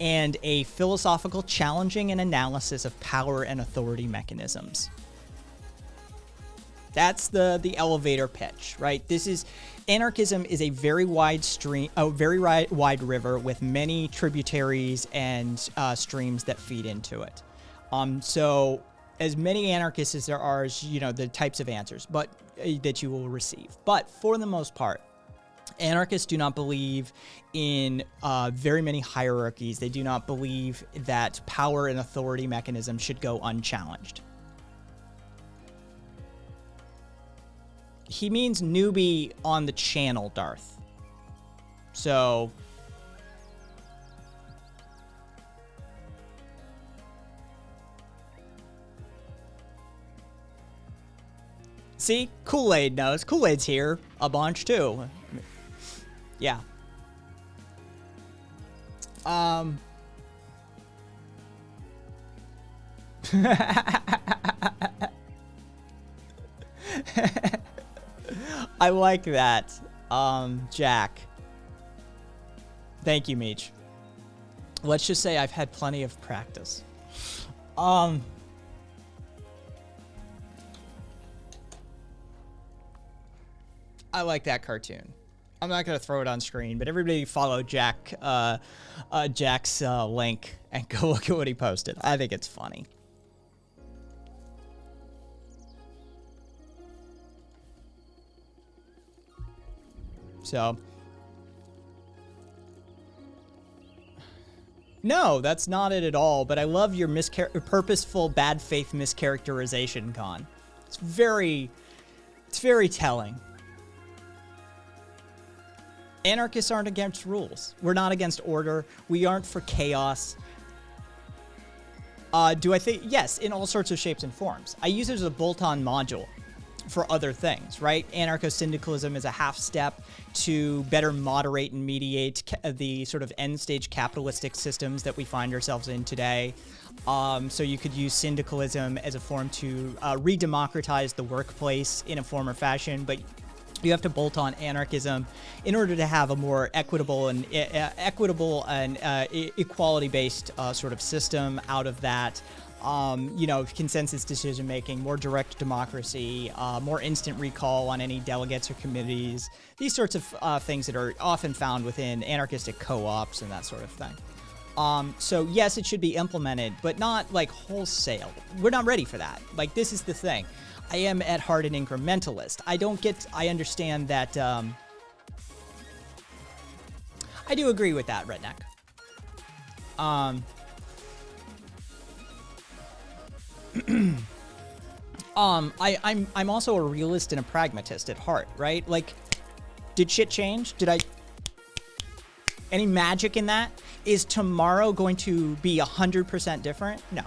and a philosophical challenging and analysis of power and authority mechanisms. That's the elevator pitch, right? Anarchism is a very wide wide river with many tributaries and streams that feed into it. So as many anarchists as there are, the types of answers, but that you will receive. But for the most part, anarchists do not believe in very many hierarchies. They do not believe that power and authority mechanisms should go unchallenged. He means newbie on the channel, Darth. So See, Kool-Aid knows. Kool-Aid's here a bunch too. Yeah. I like that, Jack. Thank you, Meech. Let's just say I've had plenty of practice. I like that cartoon. I'm not gonna throw it on screen, but everybody follow Jack's link and go look at what he posted. I think it's funny. So, no, that's not it at all. But I love your purposeful bad faith mischaracterization, Con. It's very telling. Anarchists aren't against rules. We're not against order. We aren't for chaos. Do I think? Yes, in all sorts of shapes and forms. I use it as a bolt-on module for other things, right? Anarcho-syndicalism is a half step to better moderate and mediate the sort of end-stage capitalistic systems that we find ourselves in today. So you could use syndicalism as a form to re-democratize the workplace in a form or fashion, but you have to bolt on anarchism in order to have a more equitable and equality-based sort of system out of that. You know, consensus decision making, more direct democracy, more instant recall on any delegates or committees, these sorts of things that are often found within anarchistic co-ops and that sort of thing. So yes, it should be implemented, but not like wholesale. We're not ready for that. Like, this is the thing. I am at heart an incrementalist. I understand that, I do agree with that, Redneck. I'm also a realist and a pragmatist at heart, right? Like, did shit change? Any magic in that? Is tomorrow going to be 100% different? No,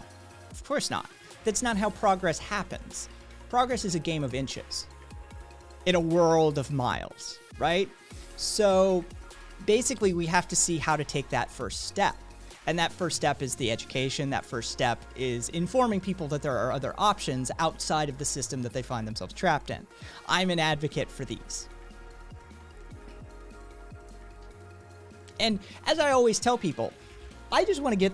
of course not. That's not how progress happens. Progress is a game of inches in a world of miles, right? So basically we have to see how to take that first step. And that first step is the education. That first step is informing people that there are other options outside of the system that they find themselves trapped in. I'm an advocate for these. And as I always tell people, I just want to get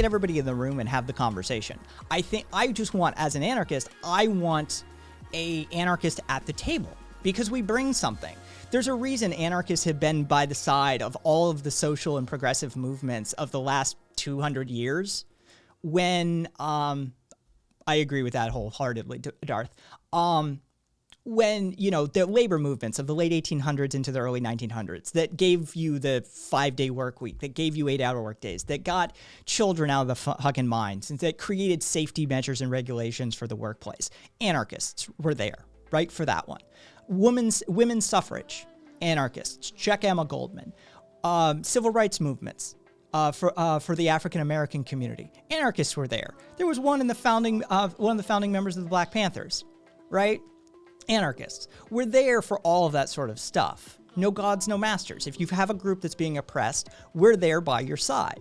everybody in the room and have the conversation. I just want, as an anarchist, I want an anarchist at the table because we bring something. There's a reason anarchists have been by the side of all of the social and progressive movements of the last 200 years. When, I agree with that wholeheartedly, Darth. When, you know, the labor movements of the late 1800s into the early 1900s that gave you the 5-day work week, that gave you 8-hour work days, that got children out of the fucking mines, and that created safety measures and regulations for the workplace. Anarchists were there, right, for that one. Women's suffrage, anarchists, check Emma Goldman. Civil rights movements for the African American community, anarchists were there. There was one of the founding members of the Black Panthers, right? Anarchists. We're there for all of that sort of stuff. No gods, no masters. If you have a group that's being oppressed, we're there by your side.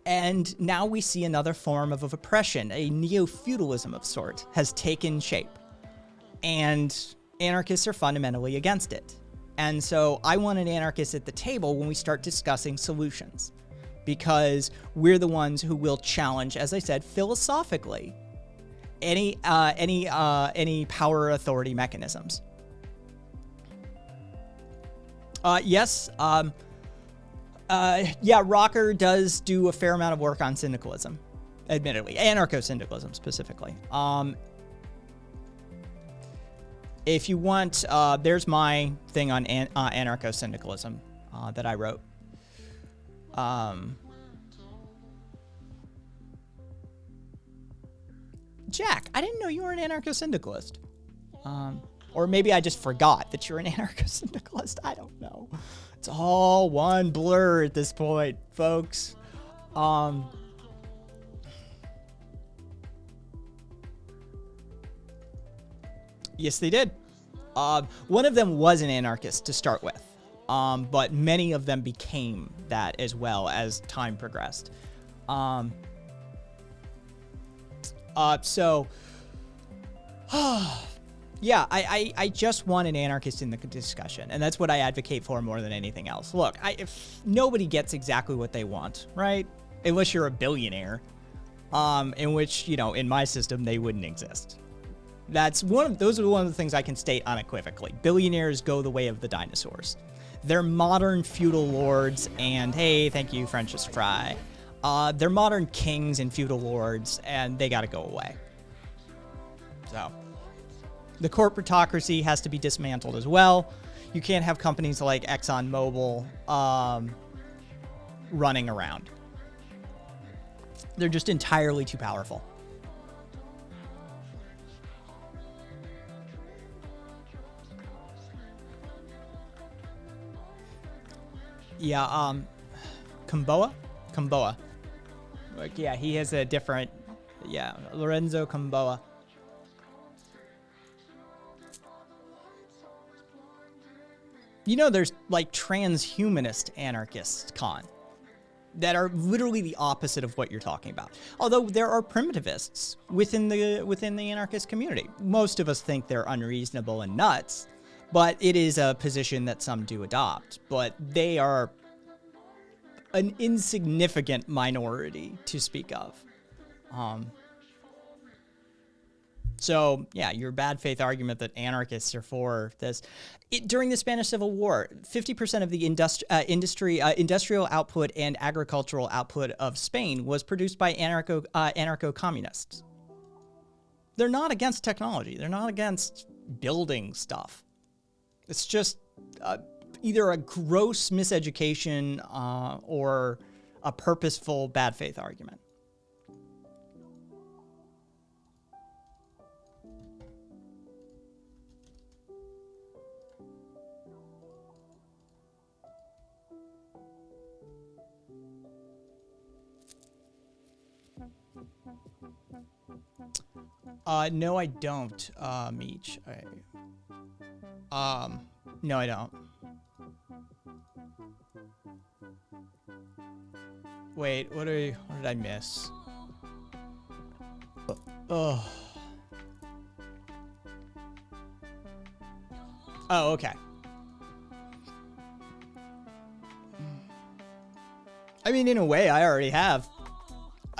And now we see another form of oppression, a neo-feudalism of sort, has taken shape. And anarchists are fundamentally against it. And so I want an anarchist at the table when we start discussing solutions, because we're the ones who will challenge, as I said, philosophically, any power or authority mechanisms. Yes. Yeah, Rocker does do a fair amount of work on syndicalism, admittedly, anarcho-syndicalism specifically. If you want, there's my thing on anarcho-syndicalism that I wrote. Jack, I didn't know you were an anarcho-syndicalist. Or maybe I just forgot that you're an anarcho-syndicalist. I don't know. It's all one blur at this point, folks. Yes, they did. One of them was an anarchist to start with, but many of them became that as well as time progressed. So, yeah, I just want an anarchist in the discussion, and that's what I advocate for more than anything else. Look, if nobody gets exactly what they want, right? Unless you're a billionaire, in which, you know, in my system, they wouldn't exist. Those are one of the things I can state unequivocally. Billionaires go the way of the dinosaurs. They're modern feudal lords, and hey, thank you, French's Fry. They're modern kings and feudal lords, and they gotta go away. So, the corporatocracy has to be dismantled as well. You can't have companies like ExxonMobil running around. They're just entirely too powerful. Yeah, Camboa. Like, yeah, he has a different, yeah, Lorenzo Camboa. You know, there's like transhumanist anarchists, Khan, that are literally the opposite of what you're talking about. Although there are primitivists within the anarchist community. Most of us think they're unreasonable and nuts, but it is a position that some do adopt. But they are an insignificant minority to speak of. So, yeah, your bad faith argument that anarchists are for this. During the Spanish Civil War, 50% of the industrial output and agricultural output of Spain was produced by anarcho-communists. They're not against technology. They're not against building stuff. It's just either a gross miseducation or a purposeful bad faith argument. No, I don't, Meech. No, I don't. Wait, what did I miss? Oh, okay. I mean, in a way, I already have.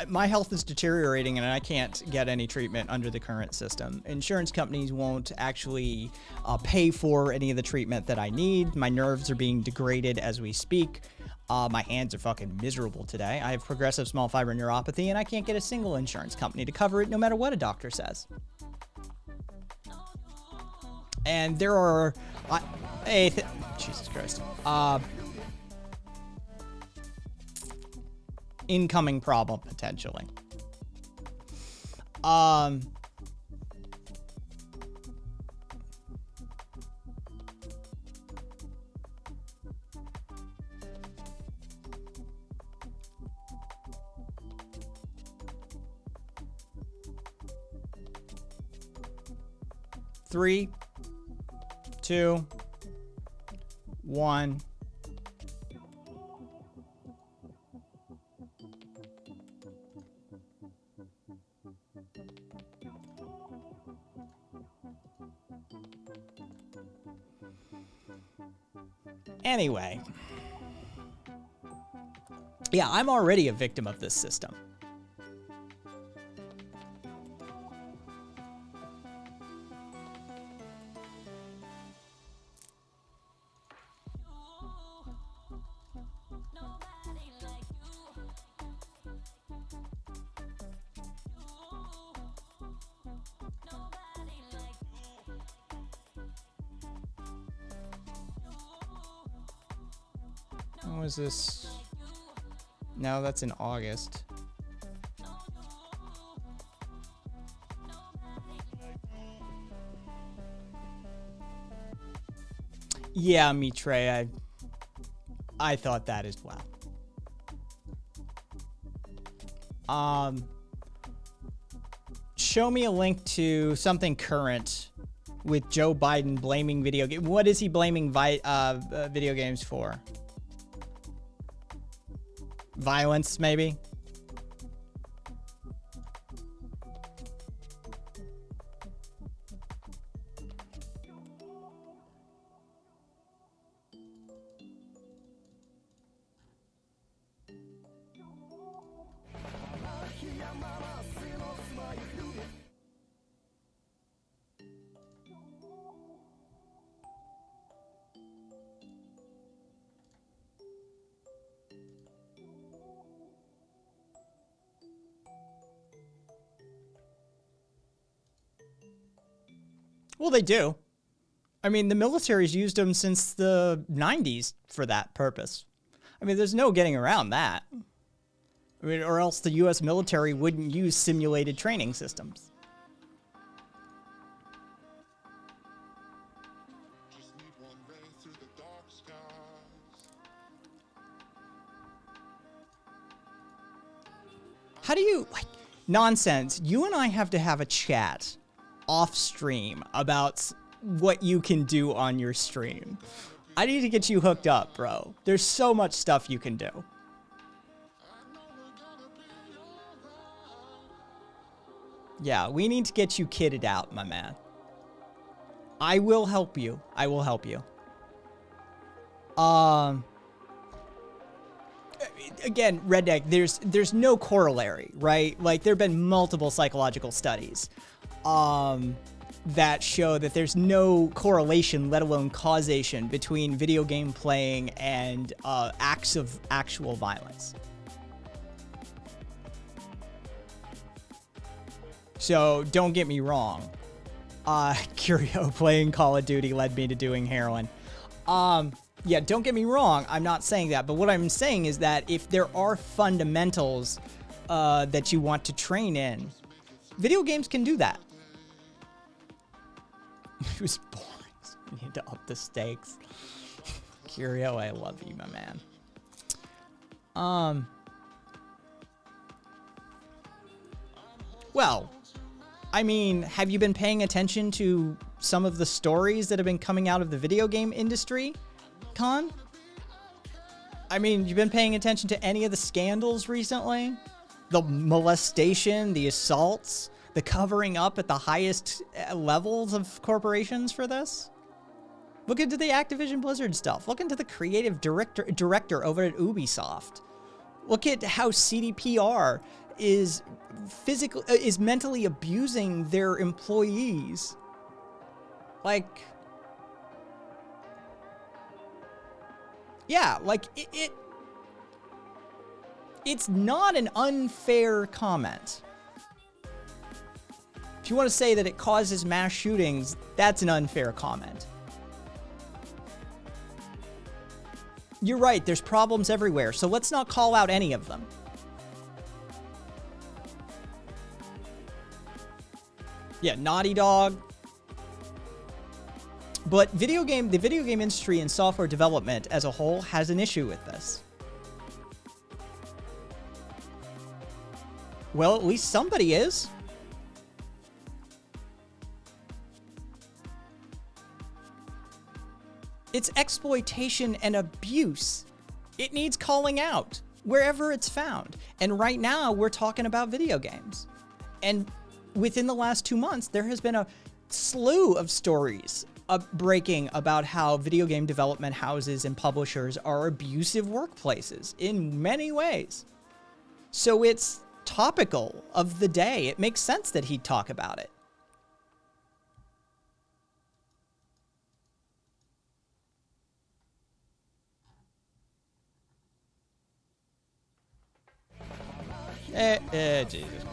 My health is deteriorating and I can't get any treatment under the current system. Insurance companies won't actually pay for any of the treatment that I need. My nerves are being degraded as we speak. My hands are fucking miserable today. I have progressive small fiber neuropathy and I can't get a single insurance company to cover it no matter what a doctor says. And there are... Jesus Christ. Incoming problem, potentially. Three, two, one. Anyway. Yeah, I'm already a victim of this system. When was this? No, that's in August. Yeah, Mitre, I thought that as well. Show me a link to something current with Joe Biden blaming video games. What is he blaming video games for? Violence, maybe? Well, they do. I mean, the military's used them since the 90s for that purpose. I mean, there's no getting around that. I mean, or else the U.S. military wouldn't use simulated training systems. Just need one ray through the dark skies. How do you, like, nonsense. You and I have to have a chat off stream about what you can do on your stream. I need to get you hooked up, bro. There's so much stuff you can do. Yeah, we need to get you kitted out, my man. I will help you. I will help you. Again, Redneck, there's no corollary, right? Like, there have been multiple psychological studies that show that there's no correlation, let alone causation, between video game playing and acts of actual violence. So don't get me wrong. Curio playing Call of Duty led me to doing heroin. Yeah, don't get me wrong. I'm not saying that. But what I'm saying is that if there are fundamentals that you want to train in, video games can do that. It was boring. You need to up the stakes. Curio, I love you, my man. Well, I mean, have you been paying attention to some of the stories that have been coming out of the video game industry, Con? I mean, you've been paying attention to any of the scandals recently? The molestation, the assaults, the covering up at the highest levels of corporations for this? Look into the Activision Blizzard stuff. Look into the creative director over at Ubisoft. Look at how CDPR is mentally abusing their employees. Like, yeah, like it's not an unfair comment. If you want to say that it causes mass shootings, that's an unfair comment. You're right, there's problems everywhere, so let's not call out any of them. Yeah, Naughty Dog. But the video game industry and software development as a whole has an issue with this. Well, at least somebody is. It's exploitation and abuse. It needs calling out wherever it's found. And right now, we're talking about video games. And within the last 2 months, there has been a slew of stories breaking about how video game development houses and publishers are abusive workplaces in many ways. So it's topical of the day. It makes sense that he'd talk about it. Jesus.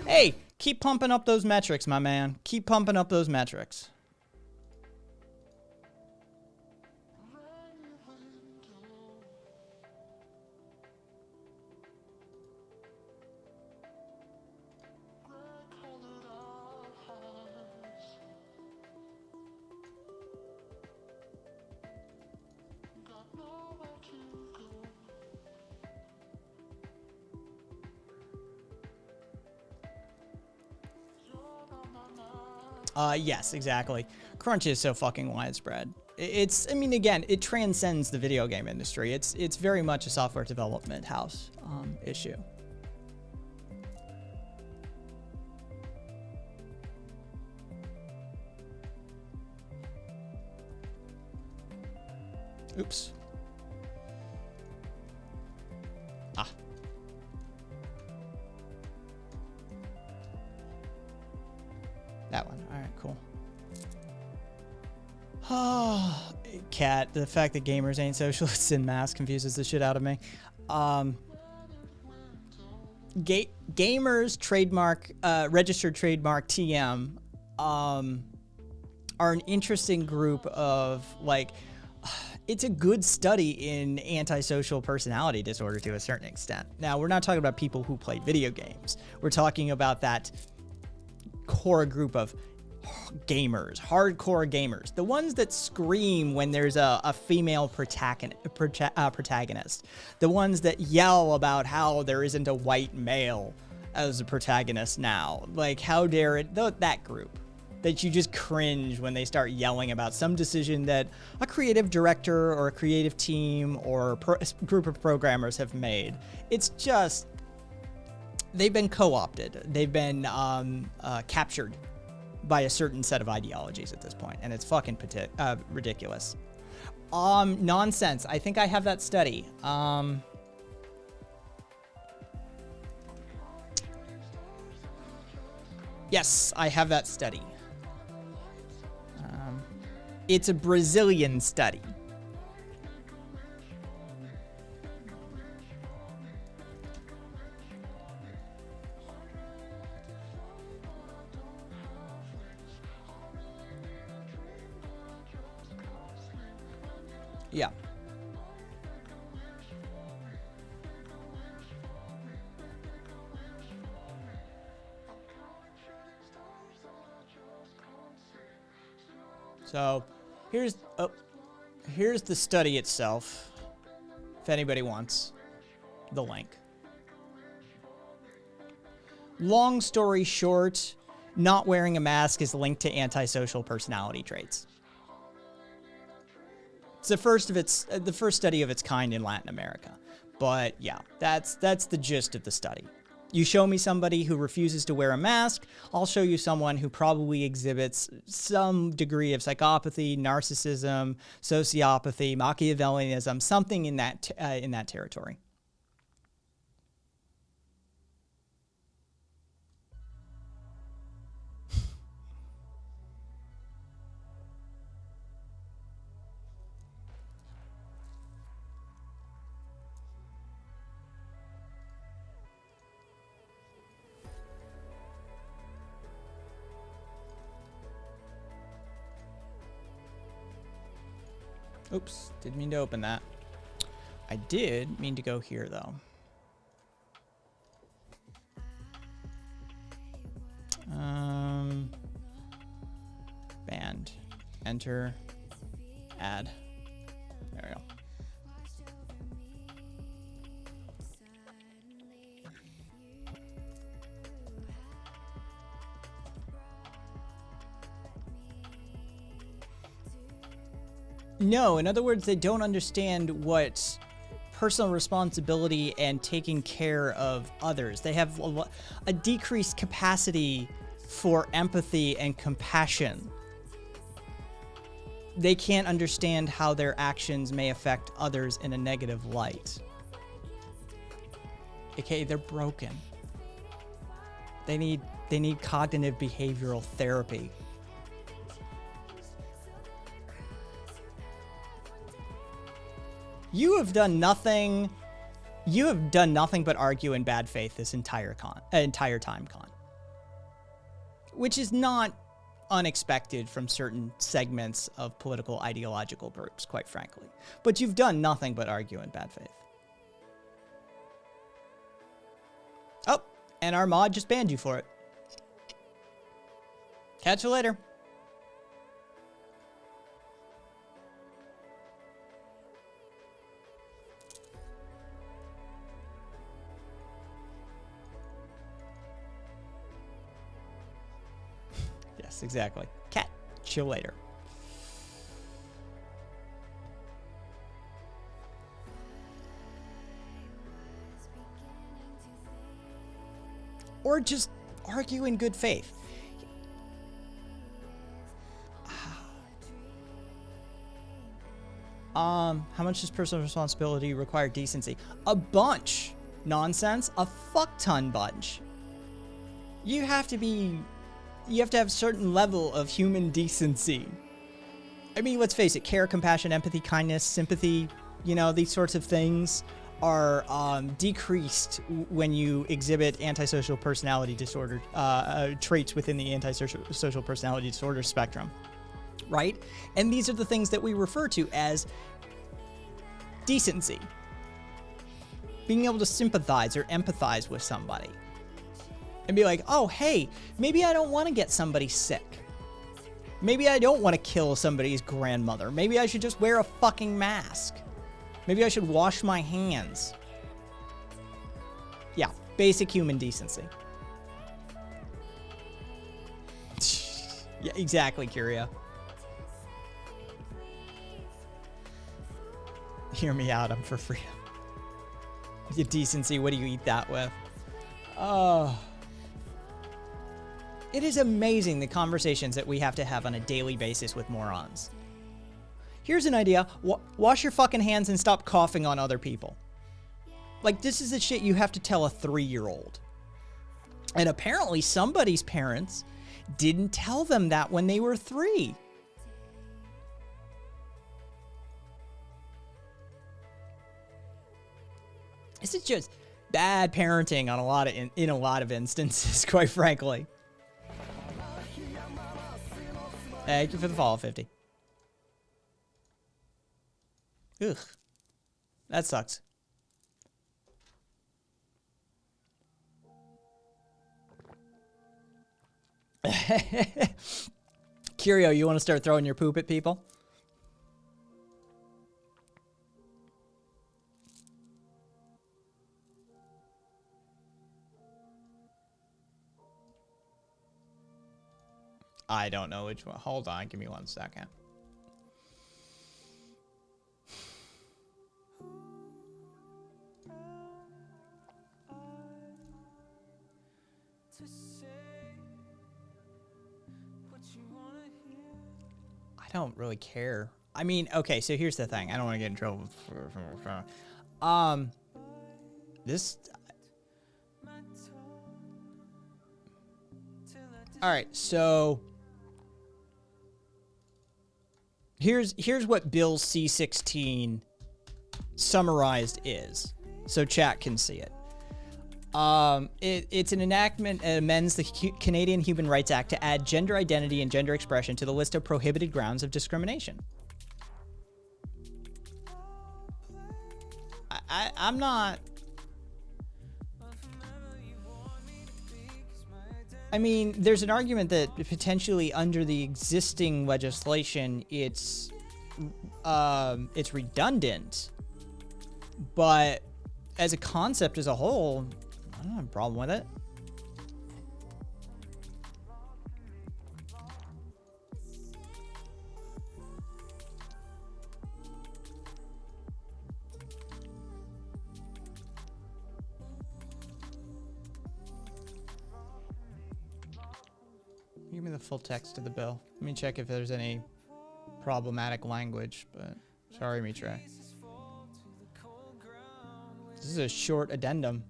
Hey, keep pumping up those metrics, my man. Keep pumping up those metrics. Yes, exactly. Crunch is so fucking widespread. It's, I mean, again, it transcends the video game industry. It's very much a software development house issue. Oops. Ah. That one. All right, cool. Oh, Cat, the fact that gamers ain't socialists in mass confuses the shit out of me. Gamers trademark, registered trademark TM, are an interesting group of, like, it's a good study in antisocial personality disorder to a certain extent. Now, we're not talking about people who play video games. We're talking about that core group of gamers, hardcore gamers, the ones that scream when there's a female protagonist, the ones that yell about how there isn't a white male as a protagonist now. Like, how dare it, that group. That you just cringe when they start yelling about some decision that a creative director or a creative team or group of programmers have made. It's just, they've been co-opted. They've been captured by a certain set of ideologies at this point, and it's fucking ridiculous. Nonsense. I think I have that study. Yes, I have that study. It's a Brazilian study. Yeah. So, here's the study itself, if anybody wants the link. Long story short, not wearing a mask is linked to antisocial personality traits. It's the first study of its kind in Latin America. But yeah, that's the gist of the study. You show me somebody who refuses to wear a mask, I'll show you someone who probably exhibits some degree of psychopathy, narcissism, sociopathy, Machiavellianism, something in that territory. Oops, didn't mean to open that. I did mean to go here, though. Band. Enter. Add. There we go. No, in other words, they don't understand what personal responsibility and taking care of others. They have a decreased capacity for empathy and compassion. They can't understand how their actions may affect others in a negative light. Okay, they're broken. They need cognitive behavioral therapy. You have done nothing but argue in bad faith this entire time, Con. Which is not unexpected from certain segments of political ideological groups, quite frankly. But you've done nothing but argue in bad faith. Oh, and our mod just banned you for it. Catch you later. Yes, exactly. Cat, chill later. Or just argue in good faith. How much does personal responsibility require decency? A bunch. Nonsense. A fuck ton bunch. You have to have a certain level of human decency. I mean, let's face it, care, compassion, empathy, kindness, sympathy, these sorts of things are decreased when you exhibit antisocial personality disorder traits within the antisocial personality disorder spectrum, right? And these are the things that we refer to as decency. Being able to sympathize or empathize with somebody. And be like, oh, hey, maybe I don't want to get somebody sick. Maybe I don't want to kill somebody's grandmother. Maybe I should just wear a fucking mask. Maybe I should wash my hands. Yeah, basic human decency. Yeah, exactly, Curio. Hear me out, I'm for freedom. Your decency, what do you eat that with? Oh. It is amazing the conversations that we have to have on a daily basis with morons. Here's an idea. Wash your fucking hands and stop coughing on other people. Like, this is the shit you have to tell a 3-year-old. And apparently somebody's parents didn't tell them that when they were 3. This is just bad parenting on in a lot of instances, quite frankly. Thank you for the follow, 50. Ugh. That sucks. Curio, you want to start throwing your poop at people? I don't know which one. Hold on, give me 1 second. I don't really care. I mean, okay, so here's the thing. I don't want to get in trouble this. All right, so here's what Bill C-16 summarized is, so chat can see it. It's an enactment that amends the Canadian Human Rights Act to add gender identity and gender expression to the list of prohibited grounds of discrimination. I'm not... I mean, there's an argument that potentially under the existing legislation, it's redundant, but as a concept as a whole, I don't have a problem with it. Give me the full text of the bill. Let me check if there's any problematic language, but sorry, Mitra. This is a short addendum.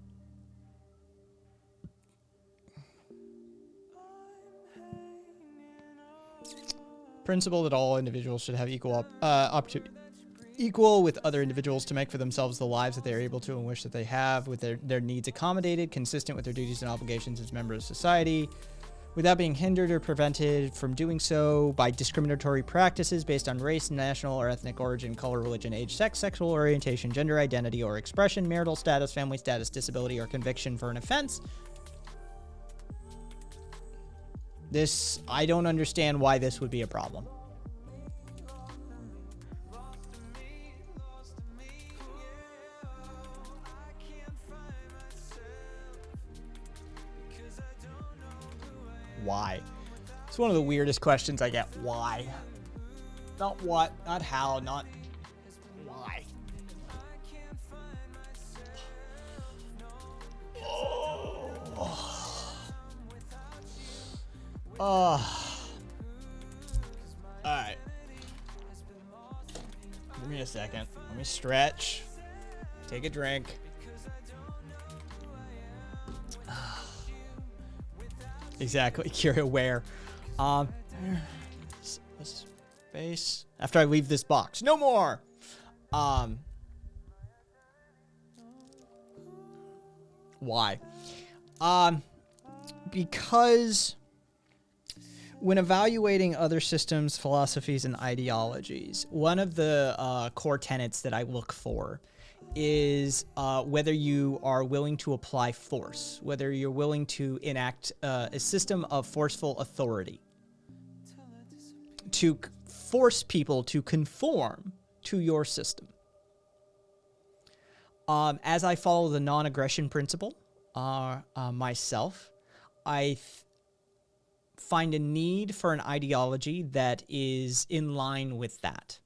Principle that all individuals should have equal with other individuals to make for themselves the lives that they are able to and wish that they have, with their needs accommodated, consistent with their duties and obligations as members of society, without being hindered or prevented from doing so by discriminatory practices based on race, national or ethnic origin, color, religion, age, sex, sexual orientation, gender identity or expression, marital status, family status, disability, or conviction for an offense. This, I don't understand why this would be a problem. Why? It's one of the weirdest questions I get. Why? Not what, not how, not why. All right. Give me a second. Let me stretch. Take a drink. Exactly. You're aware. Space. After I leave this box. No more. Why? Because when evaluating other systems, philosophies, and ideologies, one of the core tenets that I look for is whether you are willing to apply force, whether you're willing to enact a system of forceful authority to force people to conform to your system. As I follow the non-aggression principle myself, I find a need for an ideology that is in line with that.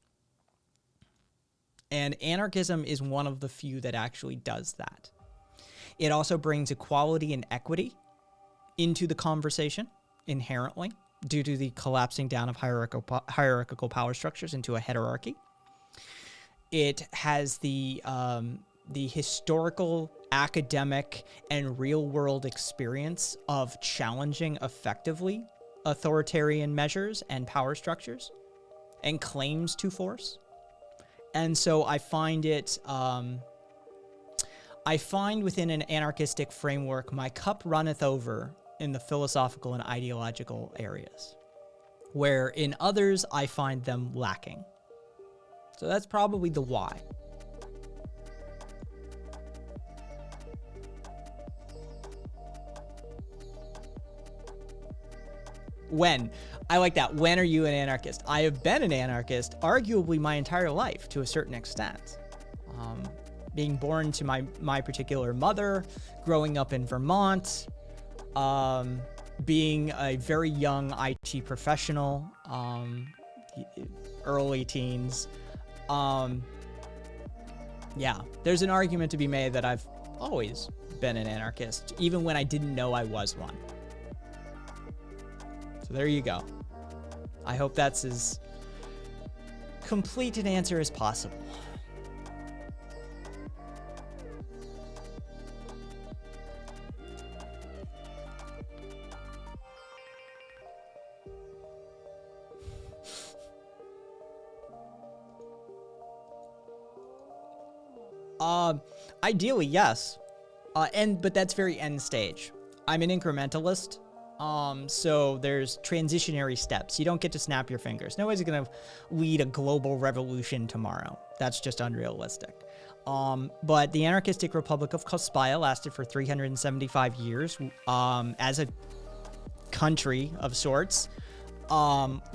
And anarchism is one of the few that actually does that. It also brings equality and equity into the conversation inherently due to the collapsing down of hierarchical power structures into a heterarchy. It has the historical, academic, and real-world experience of challenging effectively authoritarian measures and power structures and claims to force. And so I find it, I find within an anarchistic framework, my cup runneth over in the philosophical and ideological areas, where in others I find them lacking. So that's probably the why. When? I like that. When are you an anarchist? I have been an anarchist arguably my entire life to a certain extent. Being born to my particular mother, growing up in Vermont, being a very young IT professional, early teens. Yeah, there's an argument to be made that I've always been an anarchist, even when I didn't know I was one. So there you go. I hope that's as complete an answer as possible. Ideally, yes. But that's very end stage. I'm an incrementalist. So there's transitionary steps. You don't get to snap your fingers. Nobody's going to lead a global revolution tomorrow. That's just unrealistic. But the anarchistic Republic of Kospaya lasted for 375 years as a country of sorts,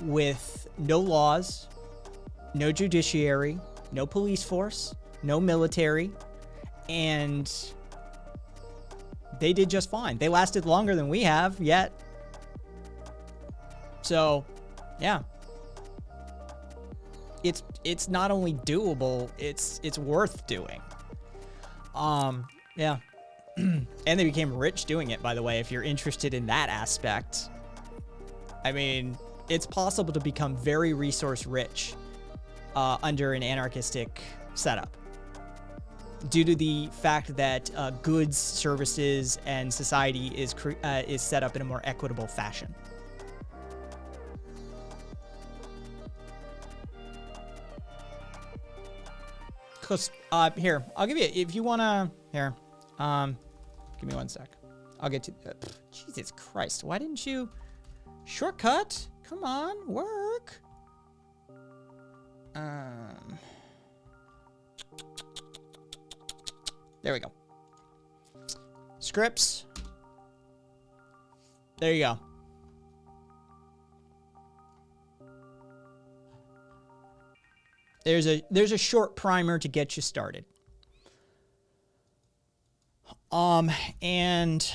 with no laws, no judiciary, no police force, no military, and they did just fine. They lasted longer than we have yet. So, yeah. It's not only doable, it's worth doing. Yeah. And they became rich doing it, by the way, if you're interested in that aspect. I mean, it's possible to become very resource rich under an anarchistic setup, due to the fact that goods, services, and society is set up in a more equitable fashion. Cause here, I'll give you, if you wanna, here, give me one sec. I'll get to, Jesus Christ, why didn't you, shortcut? Come on, work. There we go. Scripts. There you go. There's a short primer to get you started. And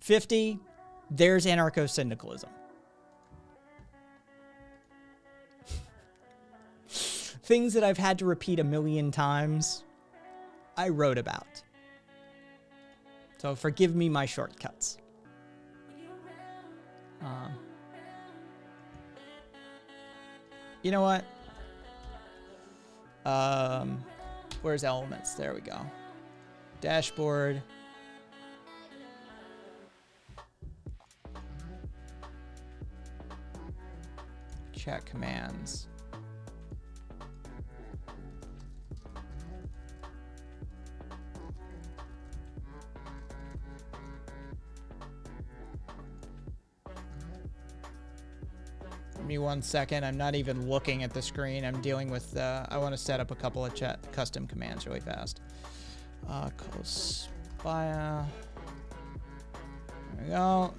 50, There's anarcho-syndicalism. Things that I've had to repeat a million times, I wrote about. So forgive me my shortcuts. You know what? Where's elements? There we go. Dashboard. Chat commands. Give me 1 second. I'm not even looking at the screen. I'm dealing with, I want to set up a couple of chat custom commands really fast. Cospia. There we go.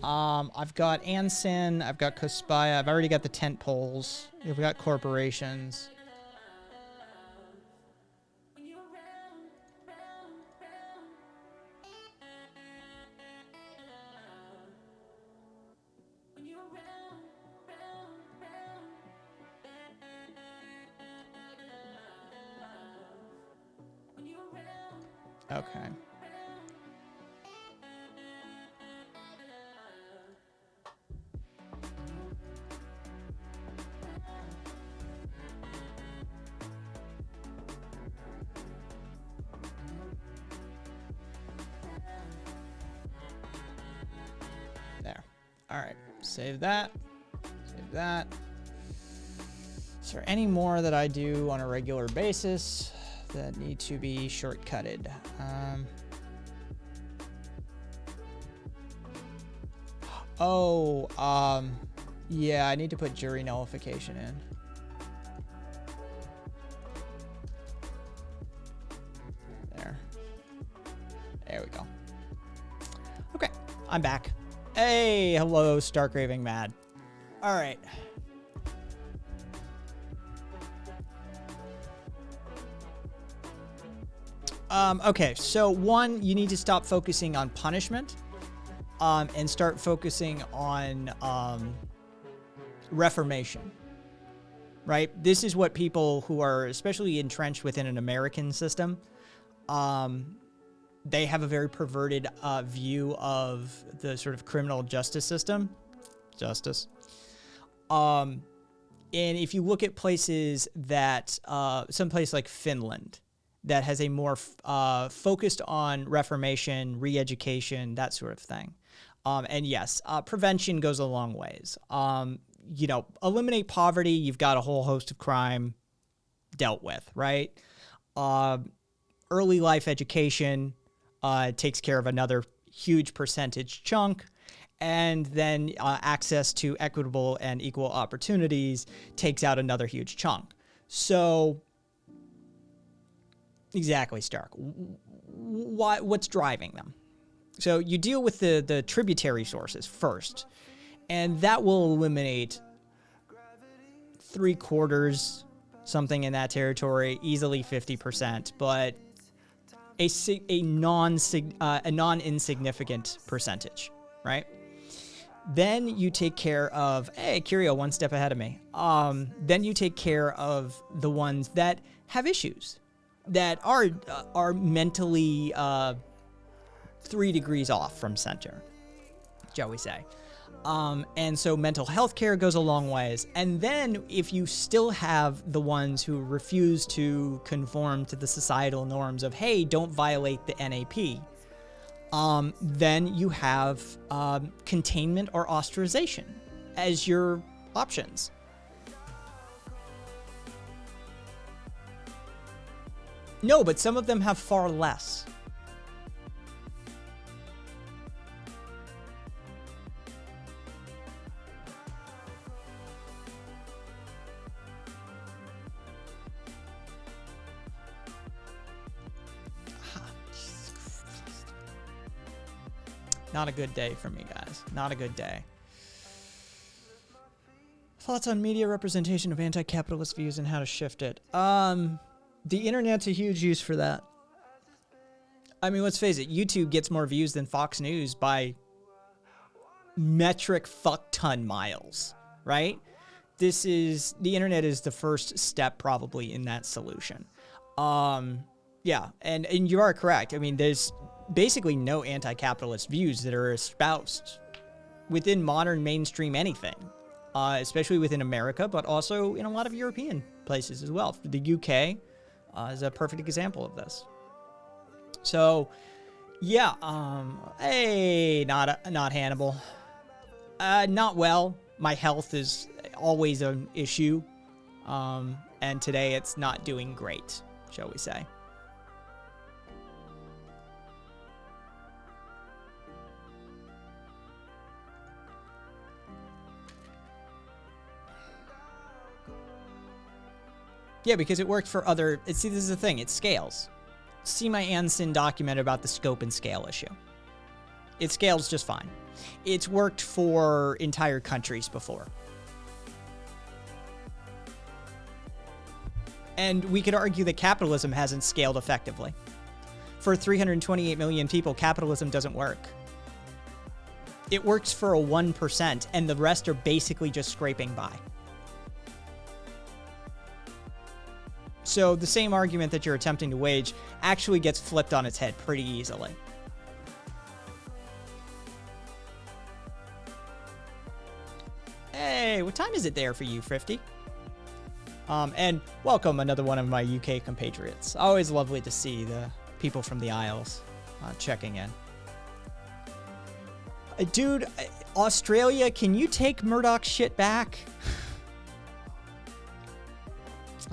I've got Ansin. I've got Cospia. I've already got the tent poles. We've got corporations. Okay. There. All right. Save that. Save that. Is there any more that I do on a regular basis that need to be shortcutted? Yeah, I need to put jury nullification in. There we go. Okay, I'm back. Hey, hello, Stark Raving Mad. All right. Okay, so one, you need to stop focusing on punishment and start focusing on reformation, right? This is what people who are especially entrenched within an American system, they have a very perverted view of the sort of criminal justice system. And if you look at places that, someplace like Finland, that has a more focused on reformation, re-education, that sort of thing. And yes, prevention goes a long ways. You know, eliminate poverty, you've got a whole host of crime dealt with, right? Early life education takes care of another huge percentage chunk. And then access to equitable and equal opportunities takes out another huge chunk. So, exactly, Stark. What's driving them? So you deal with the tributary sources first, and that will eliminate 3/4, something in that territory, easily 50%, but a non-insignificant percentage, right? Then you take care of, hey, Curio, one step ahead of me. Then you take care of the ones that have issues, that are mentally 3 degrees off from center, shall we say. And so mental health care goes a long ways. And then if you still have the ones who refuse to conform to the societal norms of, hey, don't violate the NAP, then you have containment or ostracization as your options. No, but some of them have far less. Not a good day for me, guys. Not a good day. Thoughts on media representation of anti-capitalist views and how to shift it? The internet's a huge use for that. I mean, let's face it, YouTube gets more views than Fox News by metric fuck ton miles, right? The internet is the first step probably in that solution. Yeah, and you are correct. I mean, there's basically no anti-capitalist views that are espoused within modern mainstream anything, especially within America, but also in a lot of European places as well. The UK is a perfect example of this. So, yeah, hey, not Hannibal. Not well. My health is always an issue, and today it's not doing great, shall we say. Yeah, because it worked for other... See, this is the thing. It scales. See my Anson document about the scope and scale issue. It scales just fine. It's worked for entire countries before. And we could argue that capitalism hasn't scaled effectively. For 328 million people, capitalism doesn't work. It works for a 1%, and the rest are basically just scraping by. So the same argument that you're attempting to wage actually gets flipped on its head pretty easily. Hey, what time is it there for you, Thrifty? And welcome another one of my UK compatriots. Always lovely to see the people from the Isles checking in. Dude, Australia, can you take Murdoch's shit back?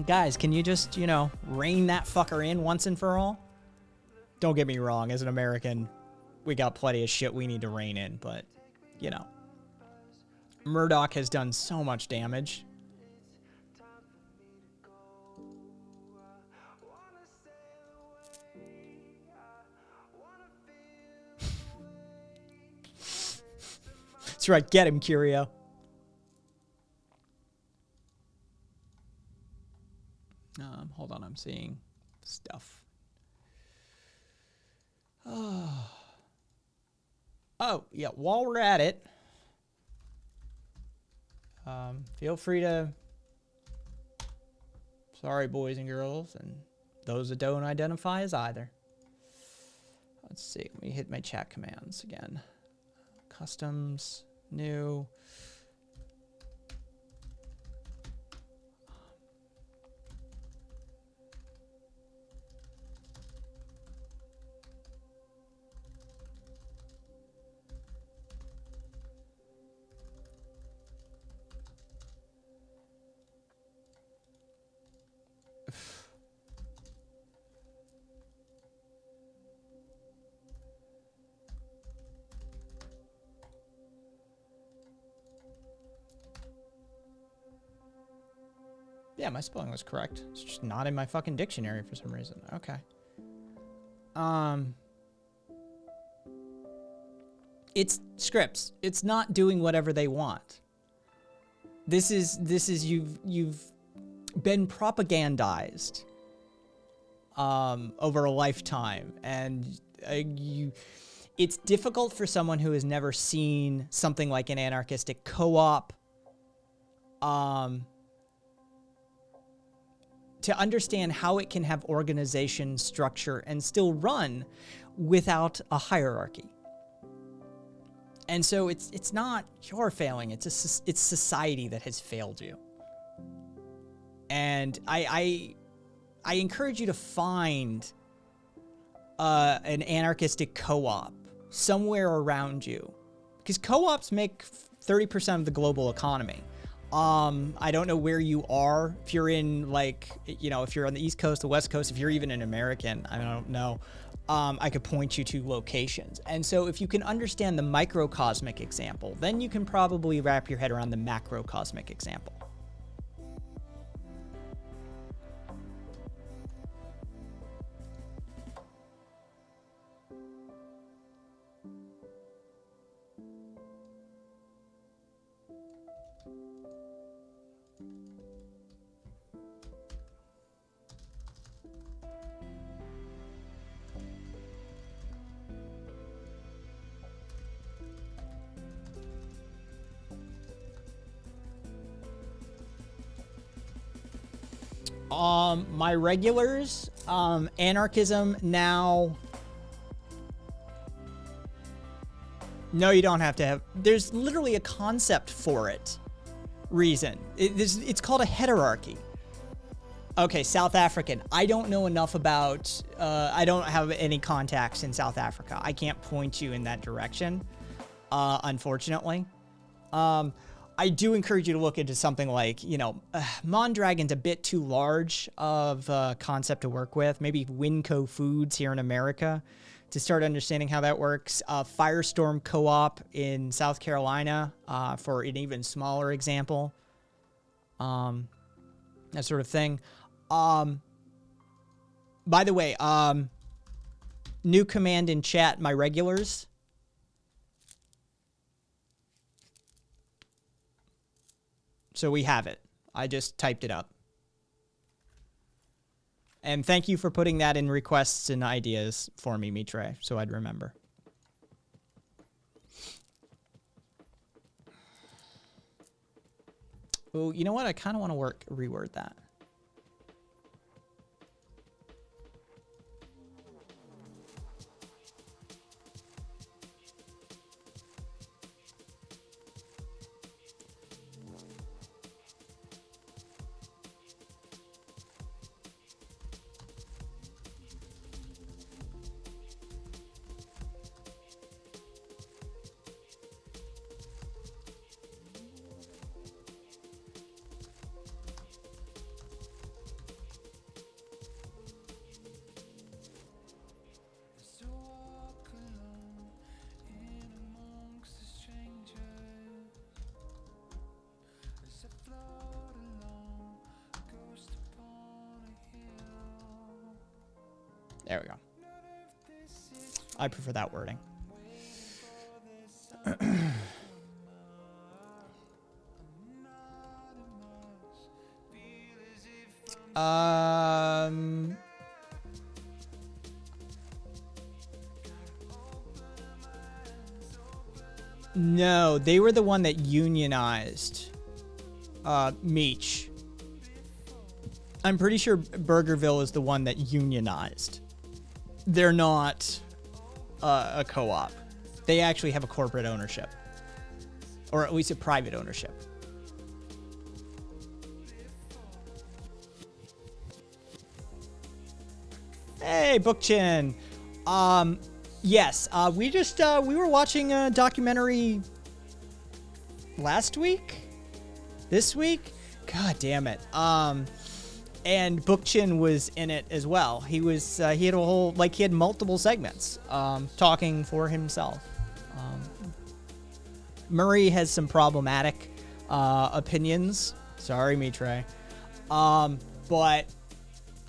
Guys, can you just, you know, rein that fucker in once and for all? Don't get me wrong, as an American, we got plenty of shit we need to rein in, but, you know. Murdoch has done so much damage. That's right, get him, Curio. Hold on, I'm seeing stuff. Oh, yeah, while we're at it, feel free to, sorry, boys and girls, and those that don't identify as either. Let's see, let me hit my chat commands again. Customs, new. Yeah, my spelling was correct. It's just not in my fucking dictionary for some reason. Okay. It's scripts. It's not doing whatever they want. This is you've been propagandized over a lifetime, and it's difficult for someone who has never seen something like an anarchistic co-op to understand how it can have organization, structure, and still run without a hierarchy. And so it's not your failing, it's society that has failed you. And I encourage you to find an anarchistic co-op somewhere around you, because co-ops make 30% of the global economy. I don't know where you are. If you're in, like, you know, if you're on the East Coast, the West Coast, if you're even an American, I don't know. I could point you to locations. And so if you can understand the microcosmic example, then you can probably wrap your head around the macrocosmic example. My regulars, anarchism now. No, you don't have to have. There's literally a concept for it. Reason. It's called a heterarchy. Okay, South African. I don't know enough about. I don't have any contacts in South Africa. I can't point you in that direction, unfortunately. I do encourage you to look into something like, Mondragon's a bit too large of a concept to work with. Maybe Winco Foods here in America to start understanding how that works. Firestorm Co-op in South Carolina for an even smaller example. That sort of thing. By the way, new command in chat, my regulars. So we have it. I just typed it up. And thank you for putting that in requests and ideas for me, Mitre, so I'd remember. Oh, you know what? I kind of want to reword that. There we go. I prefer that wording. No, they were the one that unionized Meech. I'm pretty sure Burgerville is the one that unionized. They're not a co-op. They actually have a corporate ownership. Or at least a private ownership. Hey, Bookchin. Yes, we were watching a documentary last week? This week? God damn it. And Bookchin was in it as well. He was, he had a whole, he had multiple segments, talking for himself. Murray has some problematic, opinions. Sorry, Mitre. But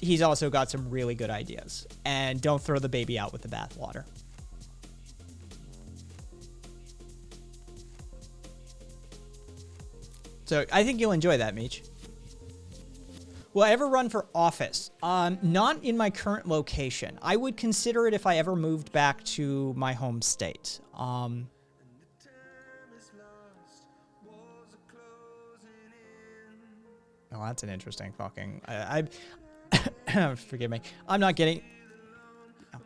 he's also got some really good ideas. And don't throw the baby out with the bathwater. So I think you'll enjoy that, Meech. Will I ever run for office? Not in my current location. I would consider it if I ever moved back to my home state. Oh, that's an interesting fucking... Forgive me. I'm not getting... How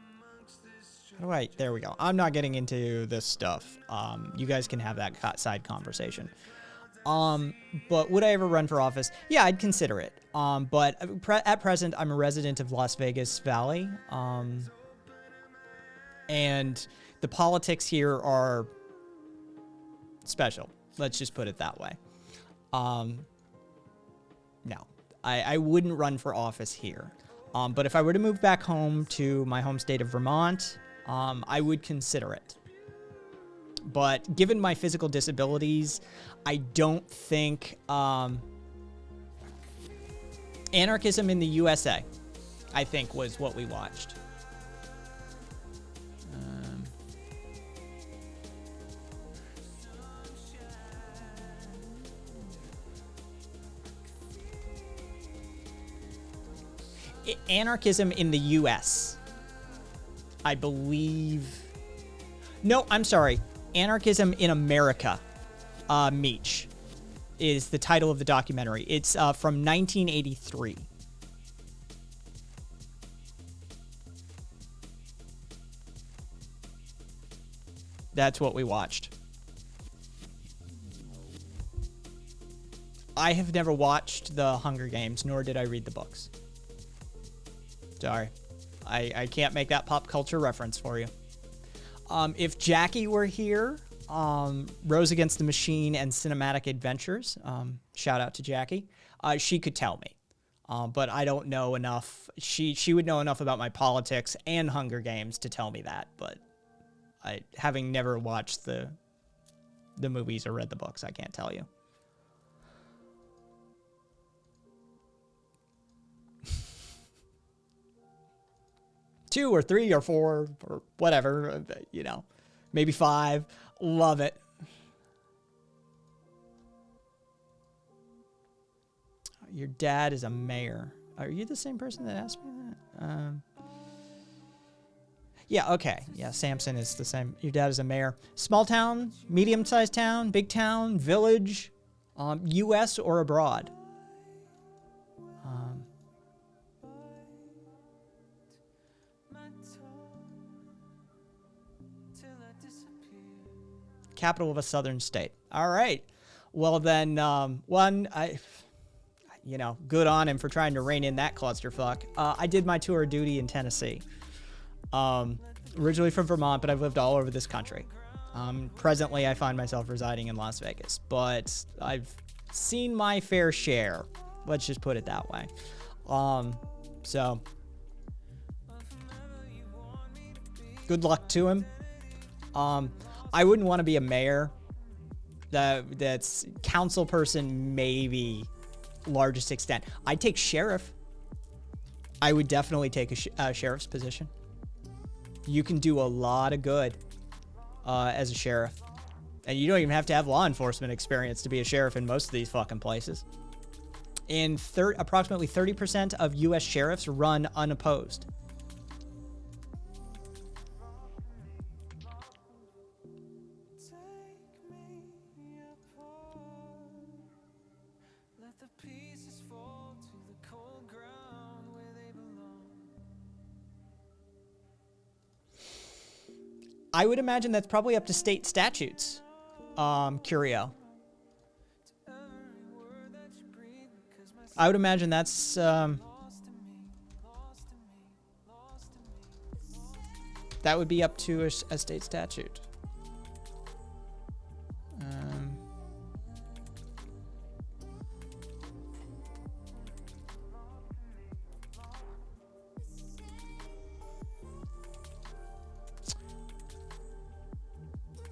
do I... There we go. I'm not getting into this stuff. You guys can have that side conversation. But would I ever run for office? Yeah, I'd consider it. But at present, I'm a resident of Las Vegas Valley. And the politics here are special. Let's just put it that way. No, I wouldn't run for office here. But if I were to move back home to my home state of Vermont, I would consider it. But given my physical disabilities, I don't think Anarchism in the USA, I think, was what we watched. Anarchism in the US, I believe. No, I'm sorry. Anarchism in America, Meech, is the title of the documentary. It's from 1983. That's what we watched. I have never watched the Hunger Games, nor did I read the books. Sorry. I can't make that pop culture reference for you. If Jackie were here, Rose Against the Machine and Cinematic Adventures, shout out to Jackie, she could tell me. But I don't know enough. She would know enough about my politics and Hunger Games to tell me that. But having never watched the movies or read the books, I can't tell you. Two or three or four or whatever, you know, maybe 5. Love it. Your dad is a mayor. Are you the same person that asked me that? Yeah, okay. Yeah, Samson is the same. Your dad is a mayor. Small town, medium-sized town, big town, village, U.S. or abroad? Capital of a southern state. All right. Well, then, good on him for trying to rein in that clusterfuck. I did my tour of duty in Tennessee. Originally from Vermont, but I've lived all over this country. Presently, I find myself residing in Las Vegas, but I've seen my fair share. Let's just put it that way. So, good luck to him. I wouldn't want to be a mayor. That's council person, maybe largest extent. I'd take sheriff. I would definitely take a sheriff's position. You can do a lot of good as a sheriff. And you don't even have to have law enforcement experience to be a sheriff in most of these fucking places. And approximately 30% of U.S. sheriffs run unopposed. I would imagine that's probably up to state statutes, Curio. I would imagine that's that would be up to a state statute.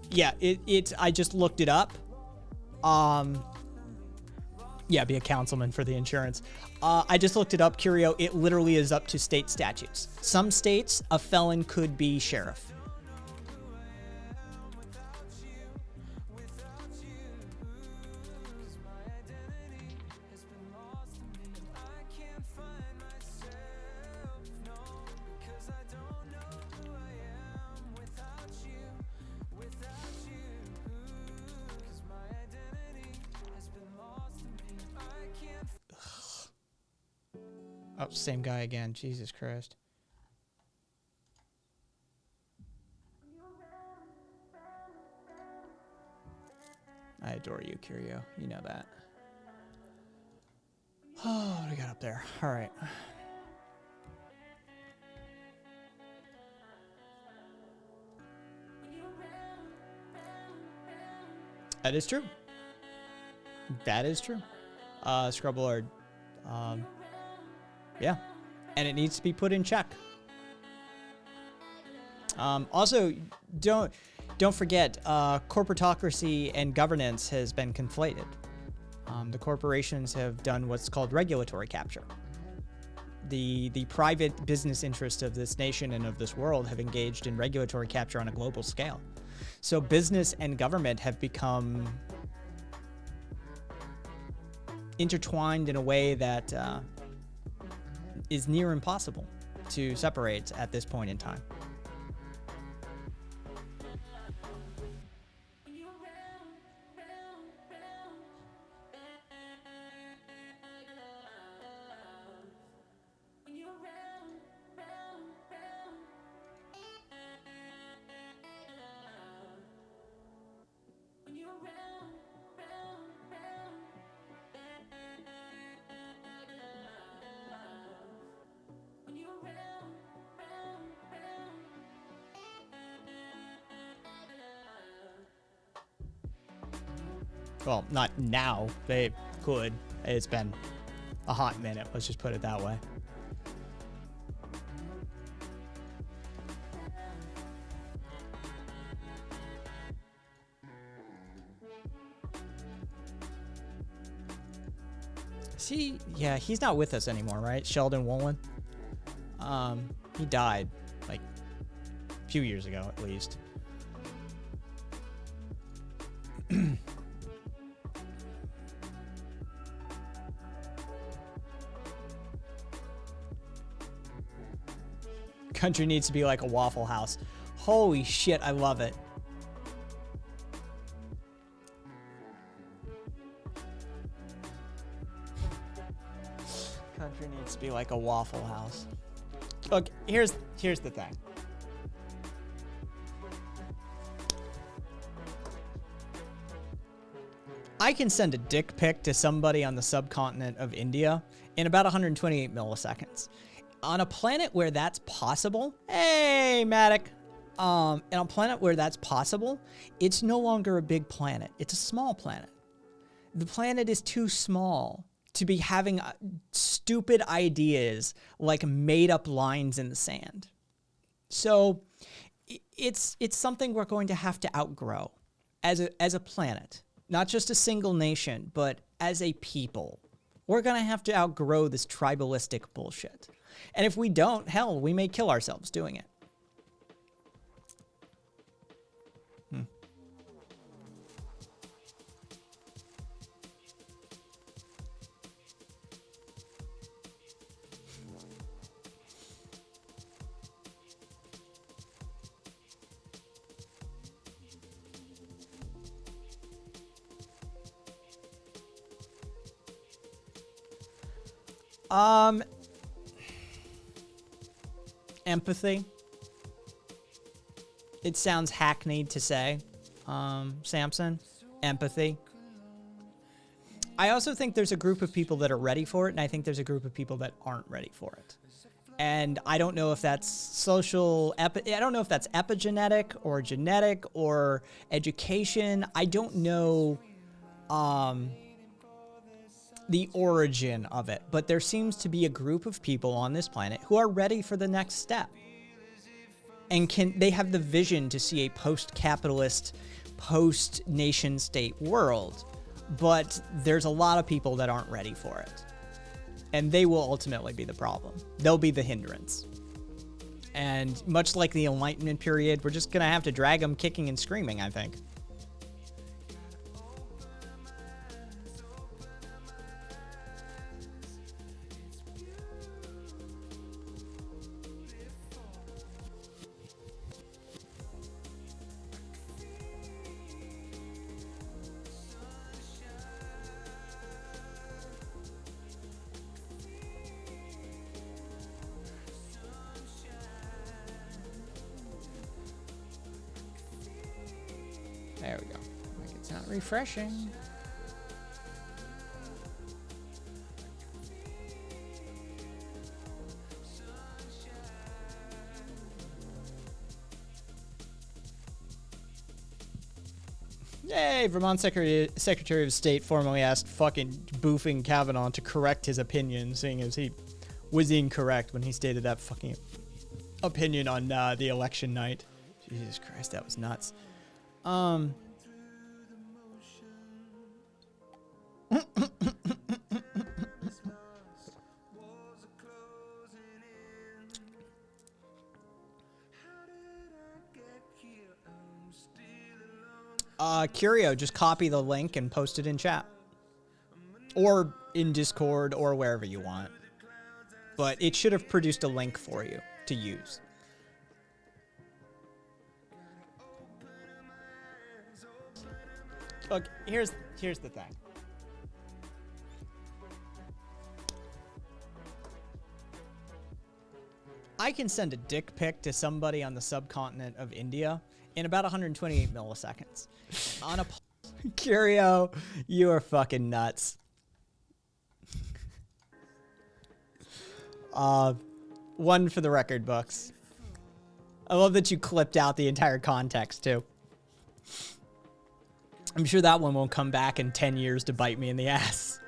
Yeah, I just looked it up. Yeah, be a councilman for the insurance. I just looked it up, Curio. It literally is up to state statutes. Some states, a felon could be sheriff. Oh, same guy again. Jesus Christ. I adore you, Curio. You know that. Oh, what do we got up there? All right. That is true. That is true. Scrub Lord. Yeah. And it needs to be put in check. Also, don't forget, corporatocracy and governance has been conflated. The corporations have done what's called regulatory capture. The private business interests of this nation and of this world have engaged in regulatory capture on a global scale. So business and government have become intertwined in a way that is near impossible to separate at this point in time. Well, not now. They could. It's been a hot minute. Let's just put it that way. See, yeah, he's not with us anymore, right? Sheldon Wolin. He died like a few years ago, at least. Country needs to be like a Waffle House. Holy shit, I love it. Country needs to be like a Waffle House. Look, here's the thing. I can send a dick pic to somebody on the subcontinent of India in about 128 milliseconds. On a planet where that's possible, hey, Matic. On a planet where that's possible, it's no longer a big planet. It's a small planet. The planet is too small to be having stupid ideas like made up lines in the sand. So it's something we're going to have to outgrow as a planet, not just a single nation, but as a people. We're going to have to outgrow this tribalistic bullshit. And if we don't, hell, we may kill ourselves doing it. Empathy. It sounds hackneyed to say, Samson. Empathy. I also think there's a group of people that are ready for it, and I think there's a group of people that aren't ready for it. And I don't know if that's I don't know if that's epigenetic or genetic or education. I don't know the origin of it, but there seems to be a group of people on this planet who are ready for the next step. And they have the vision to see a post-capitalist, post-nation-state world, but there's a lot of people that aren't ready for it. And they will ultimately be the problem. They'll be the hindrance. And much like the Enlightenment period, we're just going to have to drag them kicking and screaming, I think. There we go. Like it's not refreshing. Yay! Vermont Secretary of State formally asked fucking boofing Kavanaugh to correct his opinion, seeing as he was incorrect when he stated that fucking opinion on the election night. Jesus Christ, that was nuts. Curio, just copy the link and post it in chat. Or in Discord or wherever you want. But it should have produced a link for you to use. Look, here's the thing. I can send a dick pic to somebody on the subcontinent of India in about 128 milliseconds. On a Curio, you are fucking nuts. One for the record books. I love that you clipped out the entire context too. I'm sure that one won't come back in 10 years to bite me in the ass.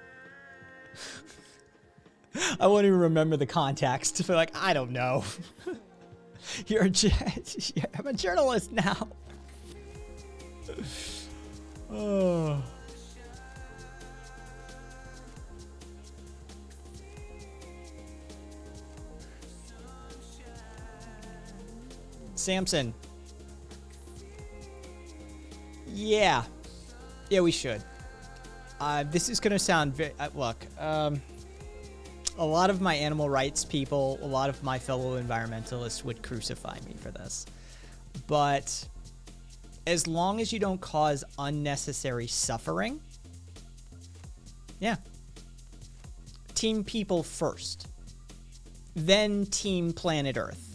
I won't even remember the context. But like, I don't know. I'm a journalist now. Oh. Samson. Yeah. Yeah, we should. This is going to sound very... look, a lot of my animal rights people, a lot of my fellow environmentalists would crucify me for this. But as long as you don't cause unnecessary suffering, yeah. Team people first. Then team planet Earth.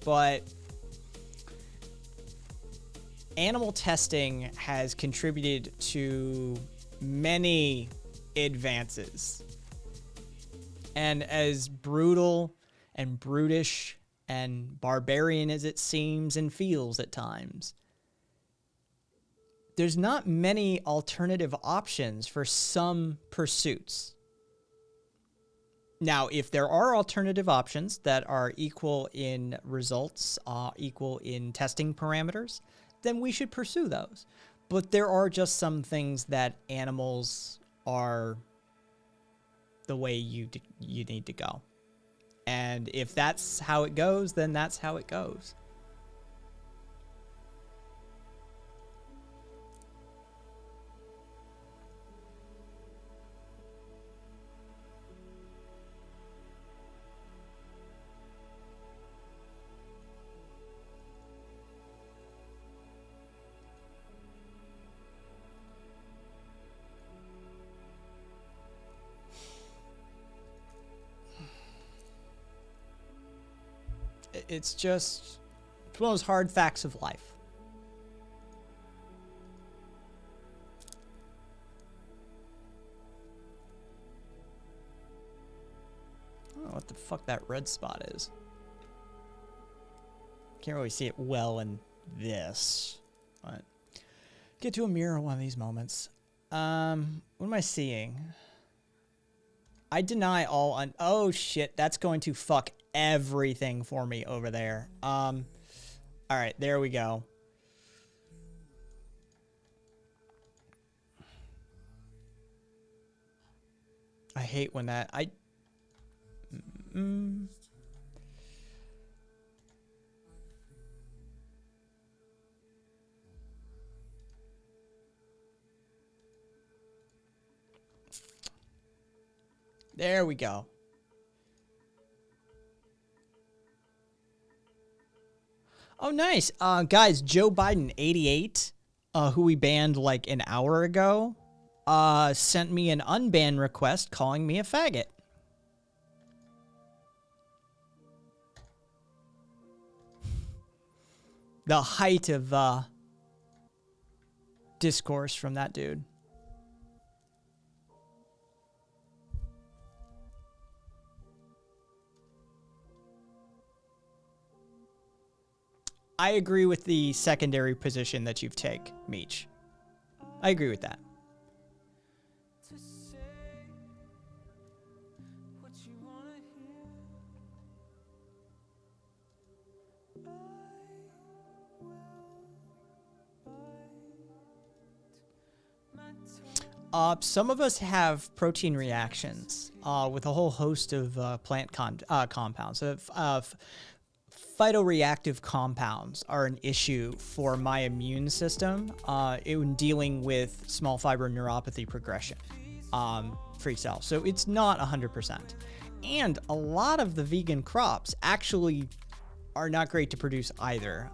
But animal testing has contributed to many advances. And as brutal and brutish and barbarian as it seems and feels at times, there's not many alternative options for some pursuits. Now, if there are alternative options that are equal in results, equal in testing parameters, then we should pursue those. But there are just some things that animals are the way you need to go. And if that's how it goes, then that's how it goes. It's just it's one of those hard facts of life. I don't know what the fuck that red spot is. Can't really see it well in this. But get to a mirror one of these moments. What am I seeing? I deny all on... Oh, shit. That's going to fuck everything for me over there. All right. There we go. I hate when that... There we go. Oh, nice. Guys, Joe Biden, 88, who we banned like an hour ago, sent me an unban request calling me a faggot. The height of discourse from that dude. I agree with the secondary position that you've taken, Meech. I agree with that. Some of us have protein reactions with a whole host of plant compounds. Phytoreactive compounds are an issue for my immune system in dealing with small fiber neuropathy progression, free cell. So it's not 100%. And a lot of the vegan crops actually are not great to produce either.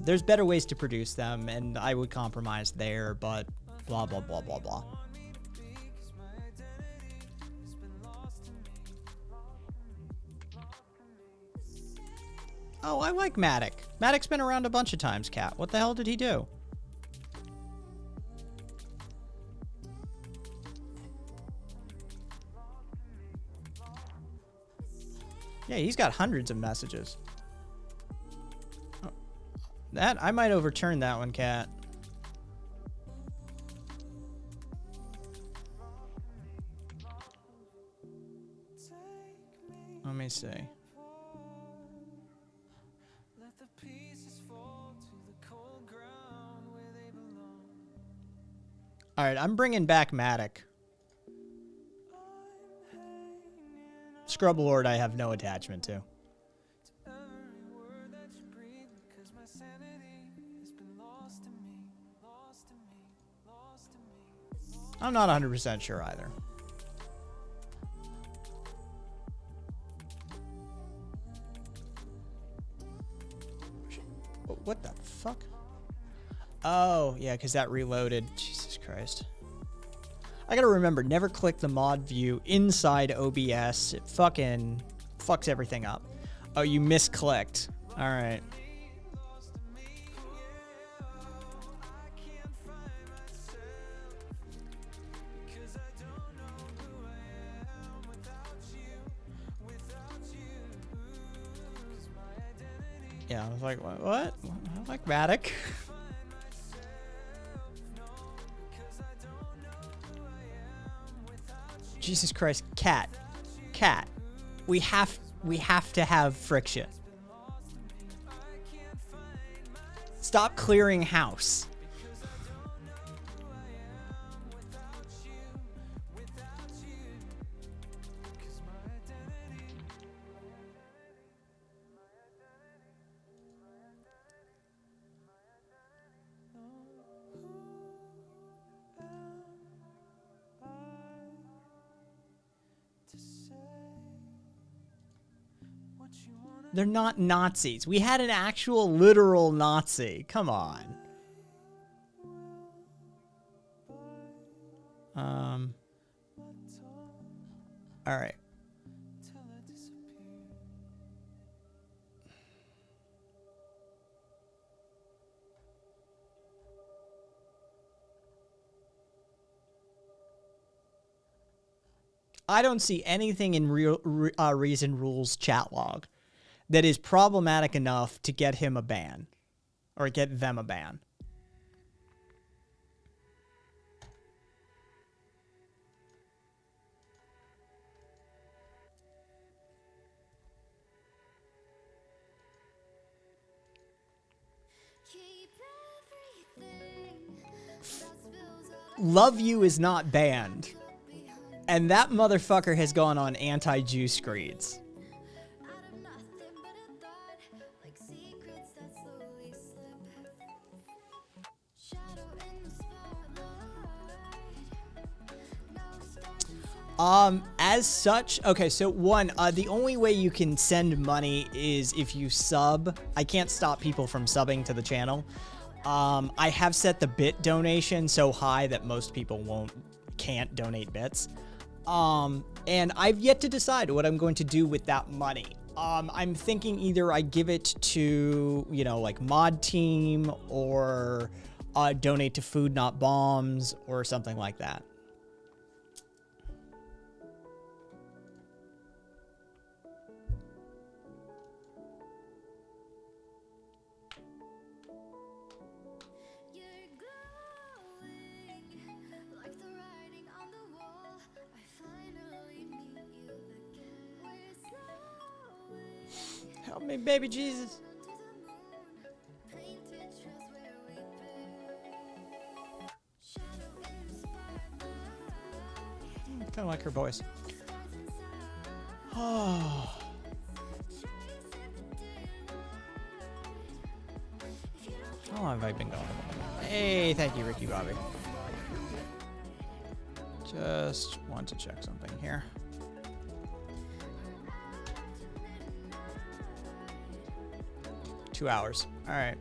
There's better ways to produce them, and I would compromise there, but blah, blah, blah, blah, blah. Oh, I like Matic. Matic's been around a bunch of times, Cat. What the hell did he do? Yeah, he's got hundreds of messages. That I might overturn that one, Cat. Let me see. All right, I'm bringing back Matic. Scrub Lord, I have no attachment to. I'm not 100% sure either. What the fuck? Oh, yeah, because that reloaded. Jesus Christ. I gotta remember, never click the mod view inside OBS. It fucking fucks everything up. Oh, you misclicked. All right. Yeah, I was like, what? I like Matic. Jesus Christ, Cat. We have to have friction. Stop clearing house. They're not Nazis. We had an actual literal Nazi. Come on. All right. I don't see anything in Reason Rules chat log that is problematic enough to get him a ban or get them a ban. Love You is not banned. And that motherfucker has gone on anti-Jew screeds. As such, okay, so one, the only way you can send money is if you sub. I can't stop people from subbing to the channel. I have set the bit donation so high that most people can't donate bits. And I've yet to decide what I'm going to do with that money. I'm thinking either I give it to, you know, like Mod Team or donate to Food Not Bombs or something like that. Help me, baby Jesus. Kind of like her voice. Oh. How long have I been going? Hey, thank you, Ricky Bobby. Just want to check something here. Two hours. All right.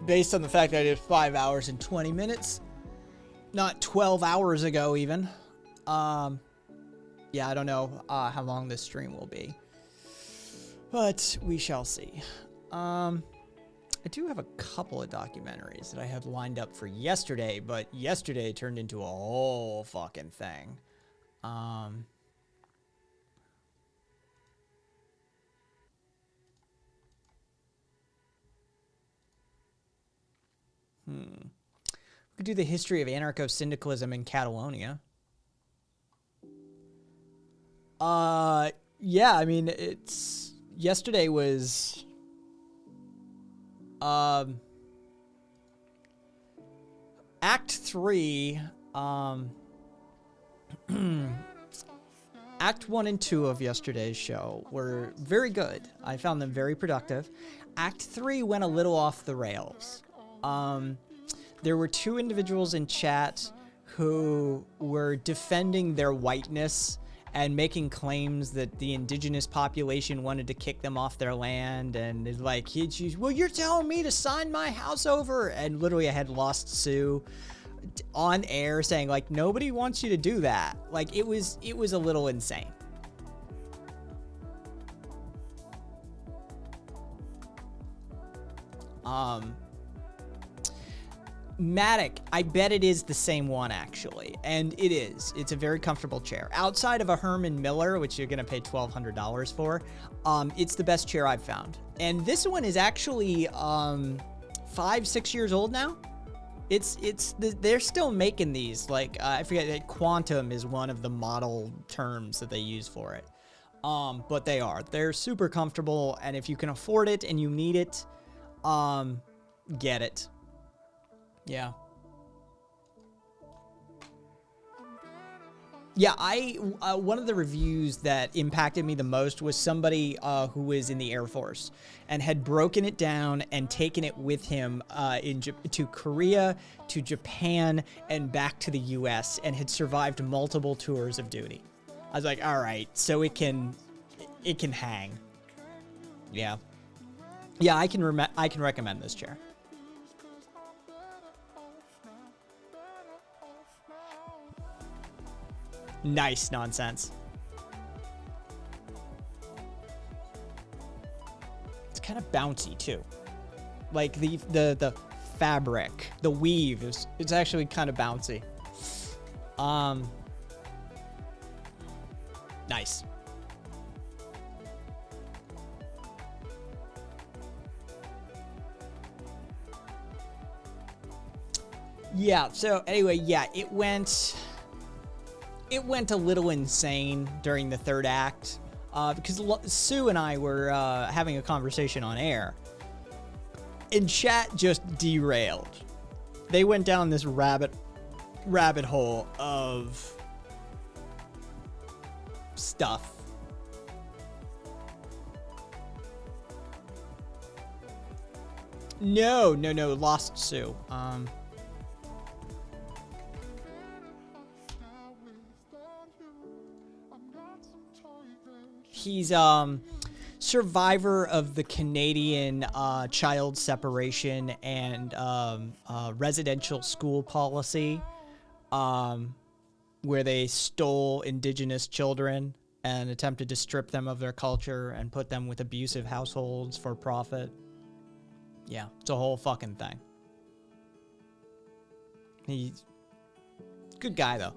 Based on the fact that I did 5 hours and 20 minutes, not 12 hours ago even. Yeah, I don't know how long this stream will be, but we shall see. I do have a couple of documentaries that I had lined up for yesterday, but yesterday turned into a whole fucking thing. We could do the history of anarcho-syndicalism in Catalonia. Yeah, I mean, yesterday was, Act 3, Act 1 and 2 of yesterday's show were very good. I found them very productive. Act 3 went a little off the rails. There were two individuals in chat who were defending their whiteness and making claims that the indigenous population wanted to kick them off their land, and it's like, well, you're telling me to sign my house over, and literally I had Lost Sue on air saying, like, nobody wants you to do that. Like, it was a little insane. Matic, I bet it is the same one, actually. And it is. It's a very comfortable chair. Outside of a Herman Miller, which you're going to pay $1,200 for, it's the best chair I've found. And this one is actually 5-6 years old now. They're still making these. Like, I forget, quantum is one of the model terms that they use for it. But they're super comfortable. And if you can afford it and you need it, get it. Yeah. Yeah, one of the reviews that impacted me the most was somebody who was in the Air Force and had broken it down and taken it with him to Korea, to Japan, and back to the U.S. and had survived multiple tours of duty. I was like, all right, so it can hang. Yeah. Yeah, I can recommend this chair. Nice nonsense. It's kind of bouncy too. Like the fabric, the weave it's actually kind of bouncy. Nice. Yeah, so anyway, yeah, it went a little insane during the third act because Sue and I were having a conversation on air, and chat just derailed. They went down this rabbit hole of stuff. No, Lost Sue. He's survivor of the Canadian child separation and residential school policy, where they stole indigenous children and attempted to strip them of their culture and put them with abusive households for profit. Yeah, it's a whole fucking thing. He's a good guy, though.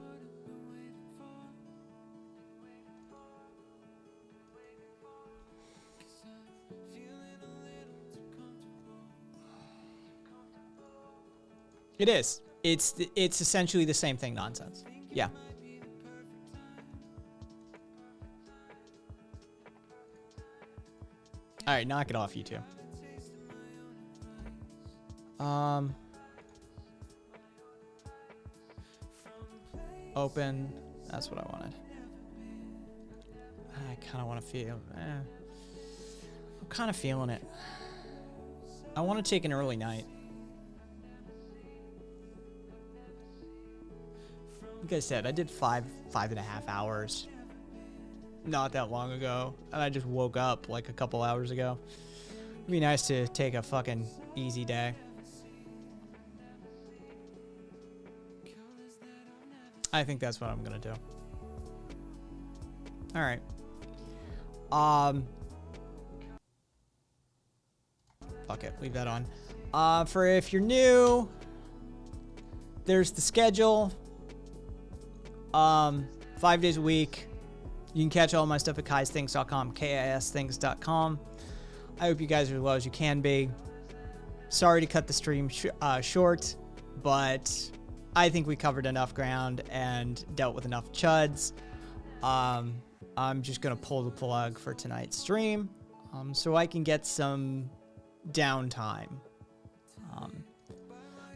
It is. It's essentially the same thing nonsense. Yeah. All right, knock it off, you two. Open. That's what I wanted. I kind of want to feel. I'm kind of feeling it. I want to take an early night. Like I said, I did 5.5 hours not that long ago, and I just woke up like a couple hours ago. It'd be nice to take a fucking easy day. I think that's what I'm gonna do. All right. Fuck it, leave that on. For if you're new, there's the schedule. 5 days a week. You can catch all my stuff at kaisthings.com, KISthings.com. I hope you guys are as well as you can be. Sorry to cut the stream short, but I think we covered enough ground and dealt with enough chuds. I'm just going to pull the plug for tonight's stream so I can get some downtime.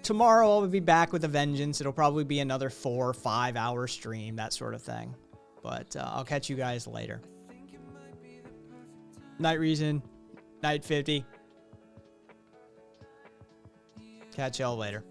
Tomorrow I'll be back with a vengeance. It'll probably be another 4 or 5 hour stream, that sort of thing. But I'll catch you guys later. Night Reason, Night 50. Catch y'all later.